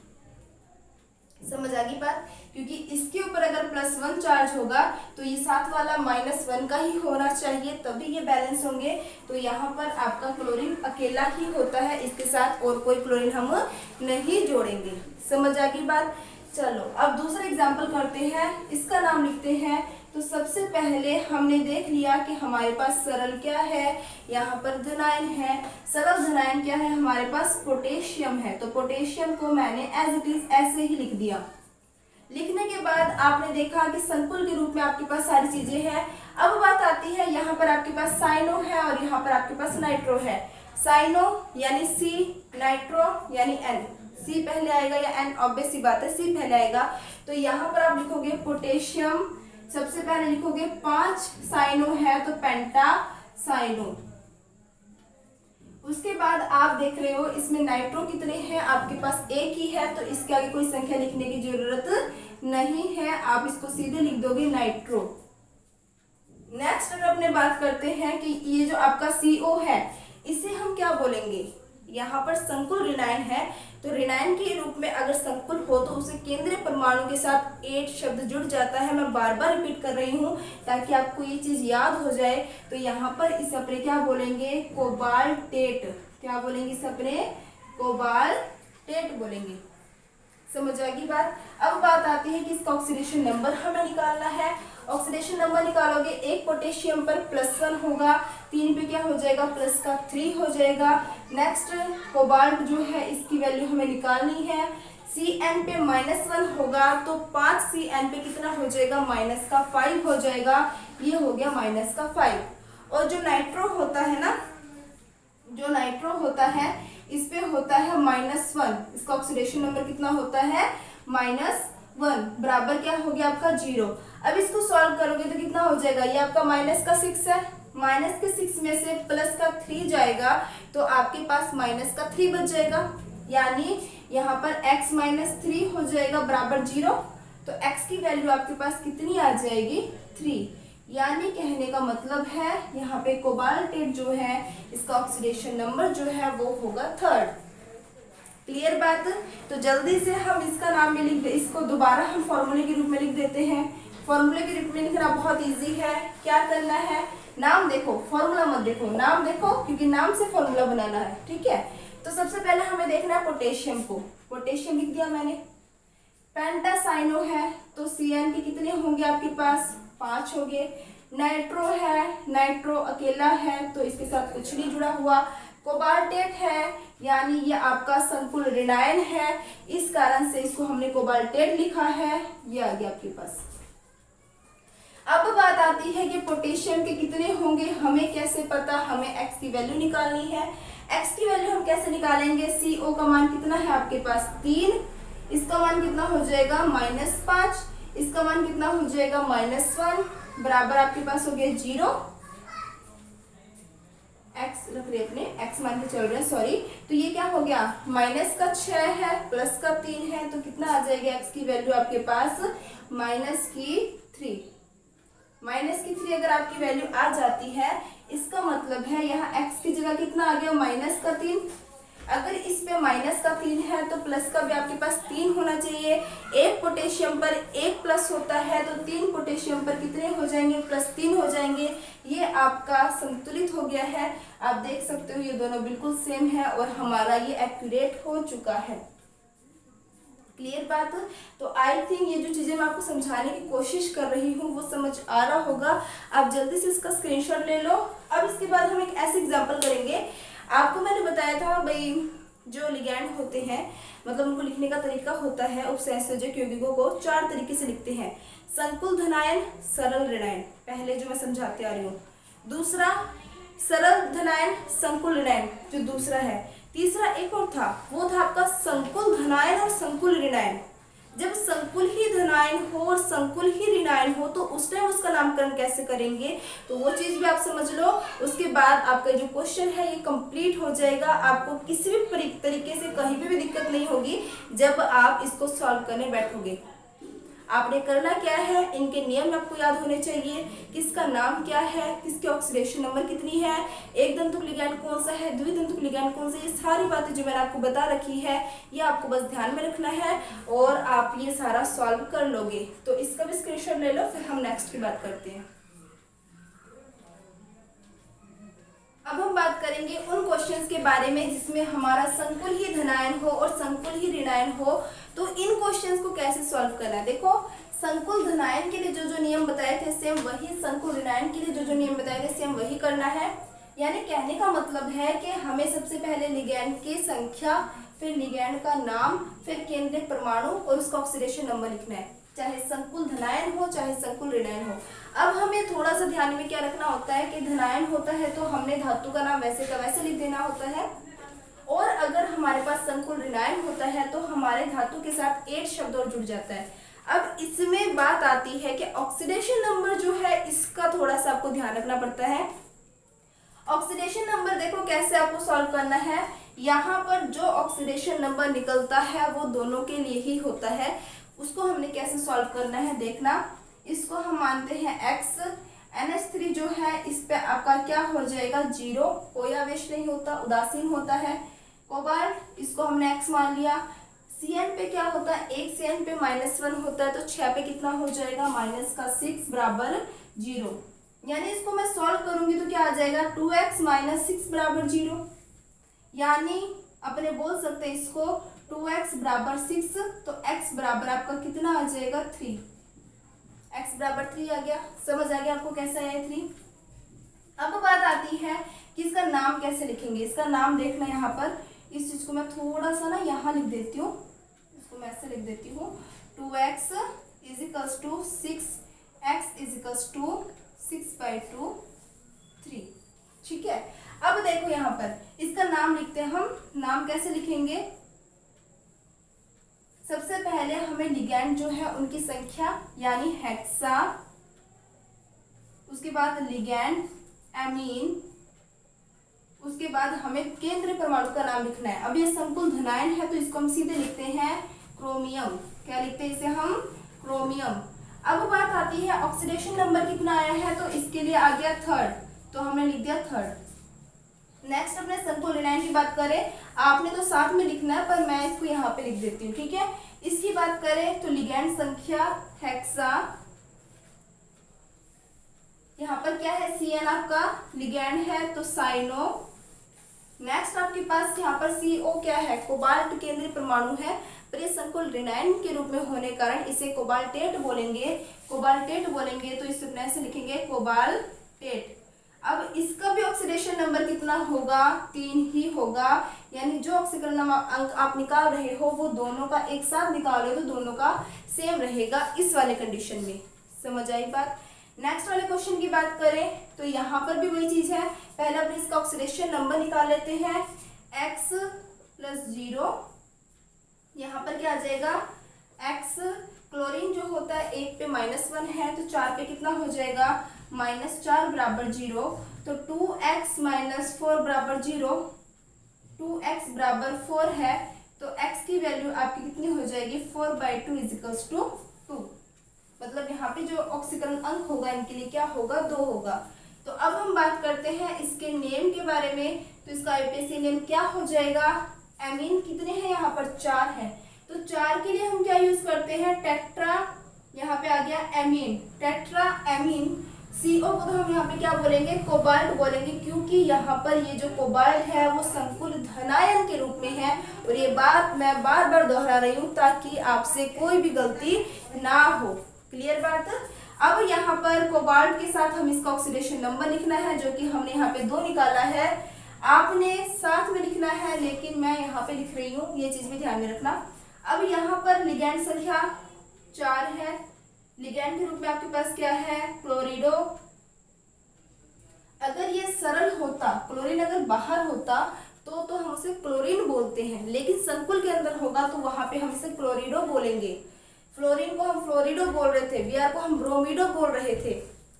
समझ आ गई बात, क्योंकि इसके ऊपर अगर +1 चार्ज होगा तो ये साथ वाला -1 का ही होना चाहिए, तभी ये बैलेंस होंगे। तो यहाँ पर आपका क्लोरीन अकेला ही होता है, इसके साथ और कोई क्लोरीन हम नहीं जोड़ेंगे। समझ आ गई बात। चलो अब दूसरा एग्जाम्पल करते हैं, इसका नाम लिखते हैं। तो सबसे पहले हमने देख लिया कि हमारे पास सरल क्या है, यहाँ पर धनायन है। सरल धनायन क्या है, हमारे पास पोटेशियम है। तो पोटेशियम को मैंने एज इट इज ऐसे ही लिख दिया। लिखने के बाद आपने देखा कि संकुल के रूप में आपके पास सारी चीजें हैं। अब बात आती है, यहाँ पर आपके पास साइनो है और यहाँ पर आपके पास नाइट्रो है। साइनो यानी C, नाइट्रो यानी N। C पहले आएगा या N, ऑब्वियस सी बात है C पहले आएगा। तो यहाँ पर आप लिखोगे पोटेशियम, सबसे पहले लिखोगे 5 साइनो है तो पेंटा साइनो। उसके बाद आप देख रहे हो इसमें नाइट्रो कितने हैं, आपके पास 1 ही है, तो इसके आगे कोई संख्या लिखने की जरूरत नहीं है, आप इसको सीधे लिख दोगे नाइट्रो। नेक्स्ट अगर अपने बात करते हैं कि ये जो आपका CO है, इसे हम क्या बोलेंगे, यहाँ पर संकुल ऋणायन है। तो ऋणायन के रूप में अगर संकुल हो तो उसे केंद्रीय परमाणु के साथ 8 शब्द जुड़ जाता है। मैं बार बार रिपीट कर रही हूँ ताकि आपको ये चीज याद हो जाए। तो यहाँ पर इस अपने क्या बोलेंगे, कोबाल्टेट। क्या बोलेंगे इस अपने, कोबाल्टेट बोलेंगे। समझ आ गई बात। अब बात आती है कि इसका ऑक्सीडेशन नंबर हमें निकालना है। ऑक्सीडेशन नंबर निकालोगे, 1 पोटेशियम पर +1 होगा, 3 पे क्या हो जाएगा, +3 हो जाएगा। नेक्स्ट कोबाल्ट जो है इसकी वैल्यू हमें निकालनी है। Cn पे -1 होगा तो 5 Cn पे कितना हो जाएगा, -5 हो जाएगा। ये हो गया -5। और जो नाइट्रो होता है ना, जो नाइट्रो होता है इस पे होता है -1। इसका ऑक्सीडेशन नंबर कितना होता है, -1 बराबर क्या हो गया आपका 0। अब इसको सॉल्व करोगे तो कितना हो जाएगा, ये आपका -6 है, -6 में से +3 जाएगा तो आपके पास -3 बच जाएगा। यानी यहाँ पर x - 3 हो जाएगा बराबर 0। तो x की वैल्यू आपके पास कितनी आ जाएगी, 3। यानी कहने का मतलब है यहाँ पे कोबाल्टेट जो है इसका ऑक्सीडेशन नंबर जो है वो होगा 3rd। क्लियर बात। तो जल्दी से हम इसका नाम भी लिख दे, इसको दोबारा हम फॉर्मूले के रूप में लिख देते हैं। फॉर्मूले की रिपीट लिखना बहुत इजी है। क्या करना है, नाम देखो, फॉर्मूला मत देखो, नाम देखो, क्योंकि नाम से फॉर्मूला बनाना है। ठीक है, तो सबसे पहले हमें देखना है पोटेशियम को। पोटेशियम लिख दिया मैंने। पेंटासाइनो है तो CN के कितने होंगे आपके पास, 5 होंगे। नाइट्रो है, नाइट्रो अकेला है तो इसके साथ कुछ नहीं जुड़ा हुआ। कोबाल्टेट है यानी ये आपका संकुल ऋणायन है, इस कारण से इसको हमने कोबाल्टेट लिखा है। ये आ गया आपके पास। अब बात आती है कि पोटेशियम के कितने होंगे, हमें कैसे पता, हमें x की वैल्यू निकालनी है। x की वैल्यू हम कैसे निकालेंगे, CO का मान कितना है आपके पास 3, इसका मान कितना हो जाएगा -5, इसका मान कितना हो जाएगा -1, बराबर आपके पास हो गया 0। x रख रहे अपने, x मान के चल रहे हैं, सॉरी। तो ये क्या हो गया, -6 है, +3 है, तो कितना आ जाएगा x की वैल्यू आपके पास -3। -3 अगर आपकी वैल्यू आ जाती है, इसका मतलब है यहाँ x की जगह कितना आ गया -3। अगर इस पे -3 है तो प्लस का भी आपके पास 3 होना चाहिए। एक पोटेशियम पर 1 प्लस होता है तो 3 पोटेशियम पर कितने हो जाएंगे, +3 हो जाएंगे। ये आपका संतुलित हो गया है। आप देख सकते हो ये दोनों बिल्कुल सेम है और हमारा ये एक्यूरेट हो चुका है। क्लियर बात। तो आई थिंक ये जो चीजें मैं आपको समझाने की कोशिश कर रही हूँ वो समझ आ रहा होगा। आप जल्दी से इसका स्क्रीनशॉट ले लो। अब इसके बाद हम एक ऐसे एग्जांपल करेंगे। आपको मैंने बताया था भाई जो लिगैंड होते हैं, मतलब उनको लिखने का तरीका होता है, उपसंयोजक यौगिकों को 4 तरीके से लिखते हैं। संकुल धनायन, सरल ऋणायन, पहले जो मैं समझाते आ रही हूँ। दूसरा सरल धनायन, संकुल ऋणायन जो दूसरा है। तीसरा एक और था, वो था आपका संकुल धनायन और संकुल ऋणायन। जब संकुल ही धनायन हो और संकुल ही ऋणायन हो तो उस टाइम उसका नामकरण कैसे करेंगे, तो वो चीज भी आप समझ लो। उसके बाद आपका जो क्वेश्चन है ये कंप्लीट हो जाएगा। आपको किसी भी तरीके से कहीं भी दिक्कत नहीं होगी जब आप इसको सॉल्व करने बैठोगे। आपने करना क्या है, इनके नियम आपको याद होने चाहिए, किसका नाम क्या है, किसके ऑक्सीडेशन नंबर कितनी है, एक दंतुक लिगैंड कौन सा है, द्विदंतुक लिगैंड कौन सा, ये सारी बातें जो मैंने आपको बता रखी है ये आपको बस ध्यान में रखना है और आप ये सारा सॉल्व कर लोगे। तो इसका भी स्क्रीनशॉट ले लो, फिर हम नेक्स्ट की बात करते हैं। अब हम बात करेंगे उन क्वेश्चंस के बारे में जिसमें हमारा संकुल ही धनायन हो और संकुल ही ऋणायन हो, तो इन क्वेश्चंस को कैसे सॉल्व करना है। देखो संकुल धनायन के लिए जो जो नियम बताए थे सेम वही, संकुल ऋणायन के लिए जो जो नियम बताए थे सेम वही करना है। यानी कहने का मतलब है कि हमें सबसे पहले लिगैंड की संख्या, फिर लिगैंड का नाम, फिर केंद्रीय परमाणु और उसका ऑक्सीडेशन नंबर लिखना है, चाहे संकुल धनायन हो चाहे संकुल ऋणायन हो। अब हमें थोड़ा सा ध्यान में क्या रखना होता है कि धनायन होता है तो हमने धातु का नाम वैसे का वैसे लिख देना होता है, और अगर हमारे पास संकुल ऋणायन होता है तो हमारे धातु के साथ एक शब्द और जुड़ जाता है। अब इसमें बात आती है कि ऑक्सीडेशन नंबर जो है इसका थोड़ा सा आपको ध्यान रखना पड़ता है। ऑक्सीडेशन नंबर देखो कैसे आपको सॉल्व करना है। यहाँ पर जो ऑक्सीडेशन नंबर निकलता है वो दोनों के लिए ही होता है, उसको हमने कैसे सॉल्व करना है देखना। इसको हम मानते हैं x, NH3 जो है इस पे आपका क्या हो जाएगा 0, कोई आवेश नहीं होता, उदासीन होता है। कोबाल्ट इसको हमने x मान लिया। Cn पे क्या होता है, एक Cn पे -1 होता है तो 6 पे कितना हो जाएगा -6 बराबर 0। यानी इसको मैं सॉल्व करूंगी तो क्या आ जाएगा 2x - 6 बराबर 0। यानी अपने बोल सकते हैं इसको 2x बराबर 6, तो x बराबर आपका कितना आ जाएगा 3। x बराबर 3 आ गया, समझ आ गया आपको कैसा है 3। अब बात आती है कि इसका नाम कैसे लिखेंगे। इसका नाम देखना यहाँ पर, इस चीज को मैं थोड़ा सा ना यहाँ लिख देती हूँ, इसको मैं ऐसे लिख देती हूँ 2x = 6, x = 6/2 3। ठीक है, अब देखो यहाँ पर इसका नाम लिखते हैं हम। नाम कैसे लिखेंगे, सबसे पहले हमें लिगैंड जो है उनकी संख्या यानी हेक्सा, उसके बाद लिगैंड एमीन, उसके बाद हमें केंद्रीय परमाणु का नाम लिखना है। अब ये संकुल धनायन है तो इसको हम सीधे लिखते हैं क्रोमियम। क्या लिखते हैं इसे हम, क्रोमियम। अब बात आती है ऑक्सीडेशन नंबर कितना आया है, तो इसके लिए आ गया 3rd, तो हमने लिख दिया 3rd। नेक्स्ट अपने संकुल ऋणायन की बात करें, आपने तो साथ में लिखना है पर मैं इसको यहाँ पे लिख देती हूँ। ठीक है, इसकी बात करें तो लिगैंड संख्या हेक्सा, यहाँ पर क्या है, Cn आपका लिगैंड है तो साइनो। नेक्स्ट आपके पास यहाँ पर CO क्या है, कोबाल्ट केंद्रीय परमाणु है, पर ये संकुल ऋणायन के रूप में होने कारण इसे कोबाल्टेट बोलेंगे। कोबाल्टेट बोलेंगे तो इस तरह से लिखेंगे कोबाल्टेट। अब इसका भी ऑक्सीडेशन नंबर कितना होगा, 3 ही होगा, यानी जो ऑक्सीकरण अंक आप निकाल रहे हो वो दोनों का एक साथ निकाल रहे हो तो दोनों का सेम रहेगा इस वाले कंडीशन में। समझ आई बात। नेक्स्ट वाले क्वेश्चन की बात करें तो यहाँ पर भी वही चीज है, पहले अपने इसका ऑक्सीडेशन नंबर निकाल लेते हैं, x + 0, यहाँ पर क्या आ जाएगा, x क्लोरीन जो होता है 1 पे -1 है तो 4 पे कितना हो जाएगा, -4 = 0, तो 2x - 4 = 0, 2x = 4 है तो x की वैल्यू आपकी कितनी हो जाएगी, 4/2 = 2। मतलब यहाँ पे जो ऑक्सीकरण अंक होगा इनके लिए क्या होगा, 2 होगा। तो अब हम बात करते हैं इसके नेम के बारे में, तो इसका आईपीएसी नेम क्या हो जाएगा, एमीन कितने हैं यहाँ पर, 4 है, तो 4 के लिए हम क्या यूज करते हैं, टेट्रा, यहाँ पे आ गया एमीन, टेट्रा एमीन। CO को तो हम यहाँ पे क्या बोलेंगे, कोबाल्ट बोलेंगे, क्योंकि यहाँ पर ये जो कोबाल्ट है वो संकुल धनायन के रूप में है। और ये बात मैं बार बार दोहरा रही हूँ ताकि आपसे कोई भी गलती ना हो। क्लियर बात। अब यहाँ पर कोबाल्ट के साथ हम इसका ऑक्सीडेशन नंबर लिखना है, जो कि हमने यहाँ पे 2 निकाला है, आपने साथ में लिखना है, लेकिन मैं यहाँ पे लिख रही हूँ, ये चीज भी ध्यान में रखना। अब यहाँ पर लिगैंड संख्या 4 है, लिगैंड के रूप में आपके पास क्या है, क्लोरिडो। अगर ये सरल होता, क्लोरीन अगर बाहर होता तो हम उसे क्लोरीन बोलते हैं, लेकिन संकुल के अंदर होगा तो वहां पे हम इसे क्लोरिडो बोलेंगे। फ्लोरीन को हम फ्लोरिडो बोल रहे थे, Br को हम ब्रोमिडो बोल रहे थे।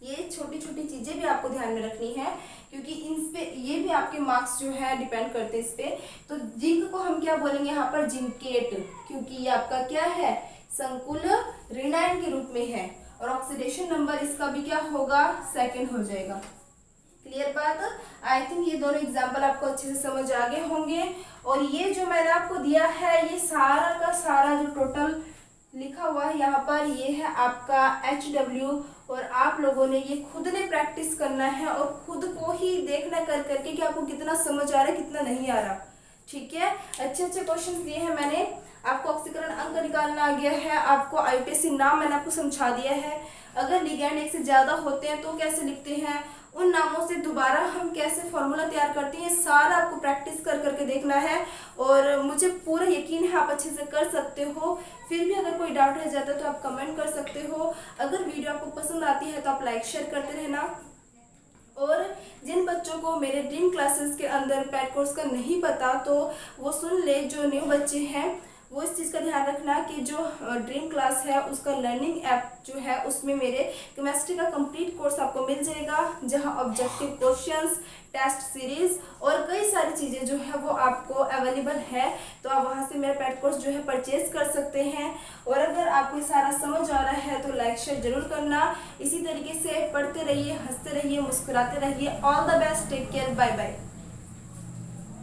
ये छोटी छोटी चीजें भी आपको ध्यान में रखनी है, क्योंकि इन पे ये भी आपके मार्क्स जो है डिपेंड करते हैं इस पे। तो जिंक को हम क्या बोलेंगे यहाँ पर, जिंकेट, क्योंकि ये आपका क्या है, संकुल ऋणायन के रूप में है, और ऑक्सीडेशन नंबर इसका भी क्या होगा, 2 हो जाएगा। क्लियर बात। आई थिंक ये दोनों एग्जाम्पल आपको अच्छे से समझ आ गए होंगे। और ये जो मैंने आपको दिया है, ये सारा का सारा जो टोटल लिखा हुआ है यहाँ पर, ये है आपका HW, और आप लोगों ने ये खुद ने प्रैक्टिस करना है और खुद को ही देखना कर करके कि आपको कितना समझ आ रहा है कितना नहीं आ रहा। ठीक है, अच्छे अच्छे क्वेश्चन दिए हैं मैंने आपको, ऑक्सीकरण अंक निकालना आ गया है, आपको आईपीएसी नाम मैंने आपको समझा दिया है। अगर लिगैंड 1 से ज्यादा होते हैं तो कैसे लिखते हैं, उन नामों से दोबारा हम कैसे फॉर्मूला तैयार करते हैं, सारा आपको प्रैक्टिस कर करके देखना है। और मुझे पूरा यकीन है आप अच्छे से कर सकते हो। फिर भी अगर कोई डाउट रह जाता है तो आप कमेंट कर सकते हो। अगर वीडियो आपको पसंद आती है तो आप लाइक शेयर करते रहना। और जिन बच्चों को मेरे ड्रीम क्लासेस के अंदर पैड कोर्स का नहीं पता तो वो सुन ले, जो न्यू बच्चे हैं वो इस चीज़ का ध्यान रखना कि जो ड्रीम क्लास है उसका लर्निंग ऐप जो है उसमें मेरे केमिस्ट्री का कंप्लीट कोर्स आपको मिल जाएगा, जहां ऑब्जेक्टिव क्वेश्चंस, टेस्ट सीरीज और कई सारी चीज़ें जो है वो आपको अवेलेबल है। तो आप वहां से मेरा पैड कोर्स जो है परचेज कर सकते हैं। और अगर आपको सारा समझ आ रहा है तो लाइक शेयर जरूर करना। इसी तरीके से पढ़ते रहिए, हंसते रहिए, मुस्कुराते रहिए। All the best, take care, bye bye.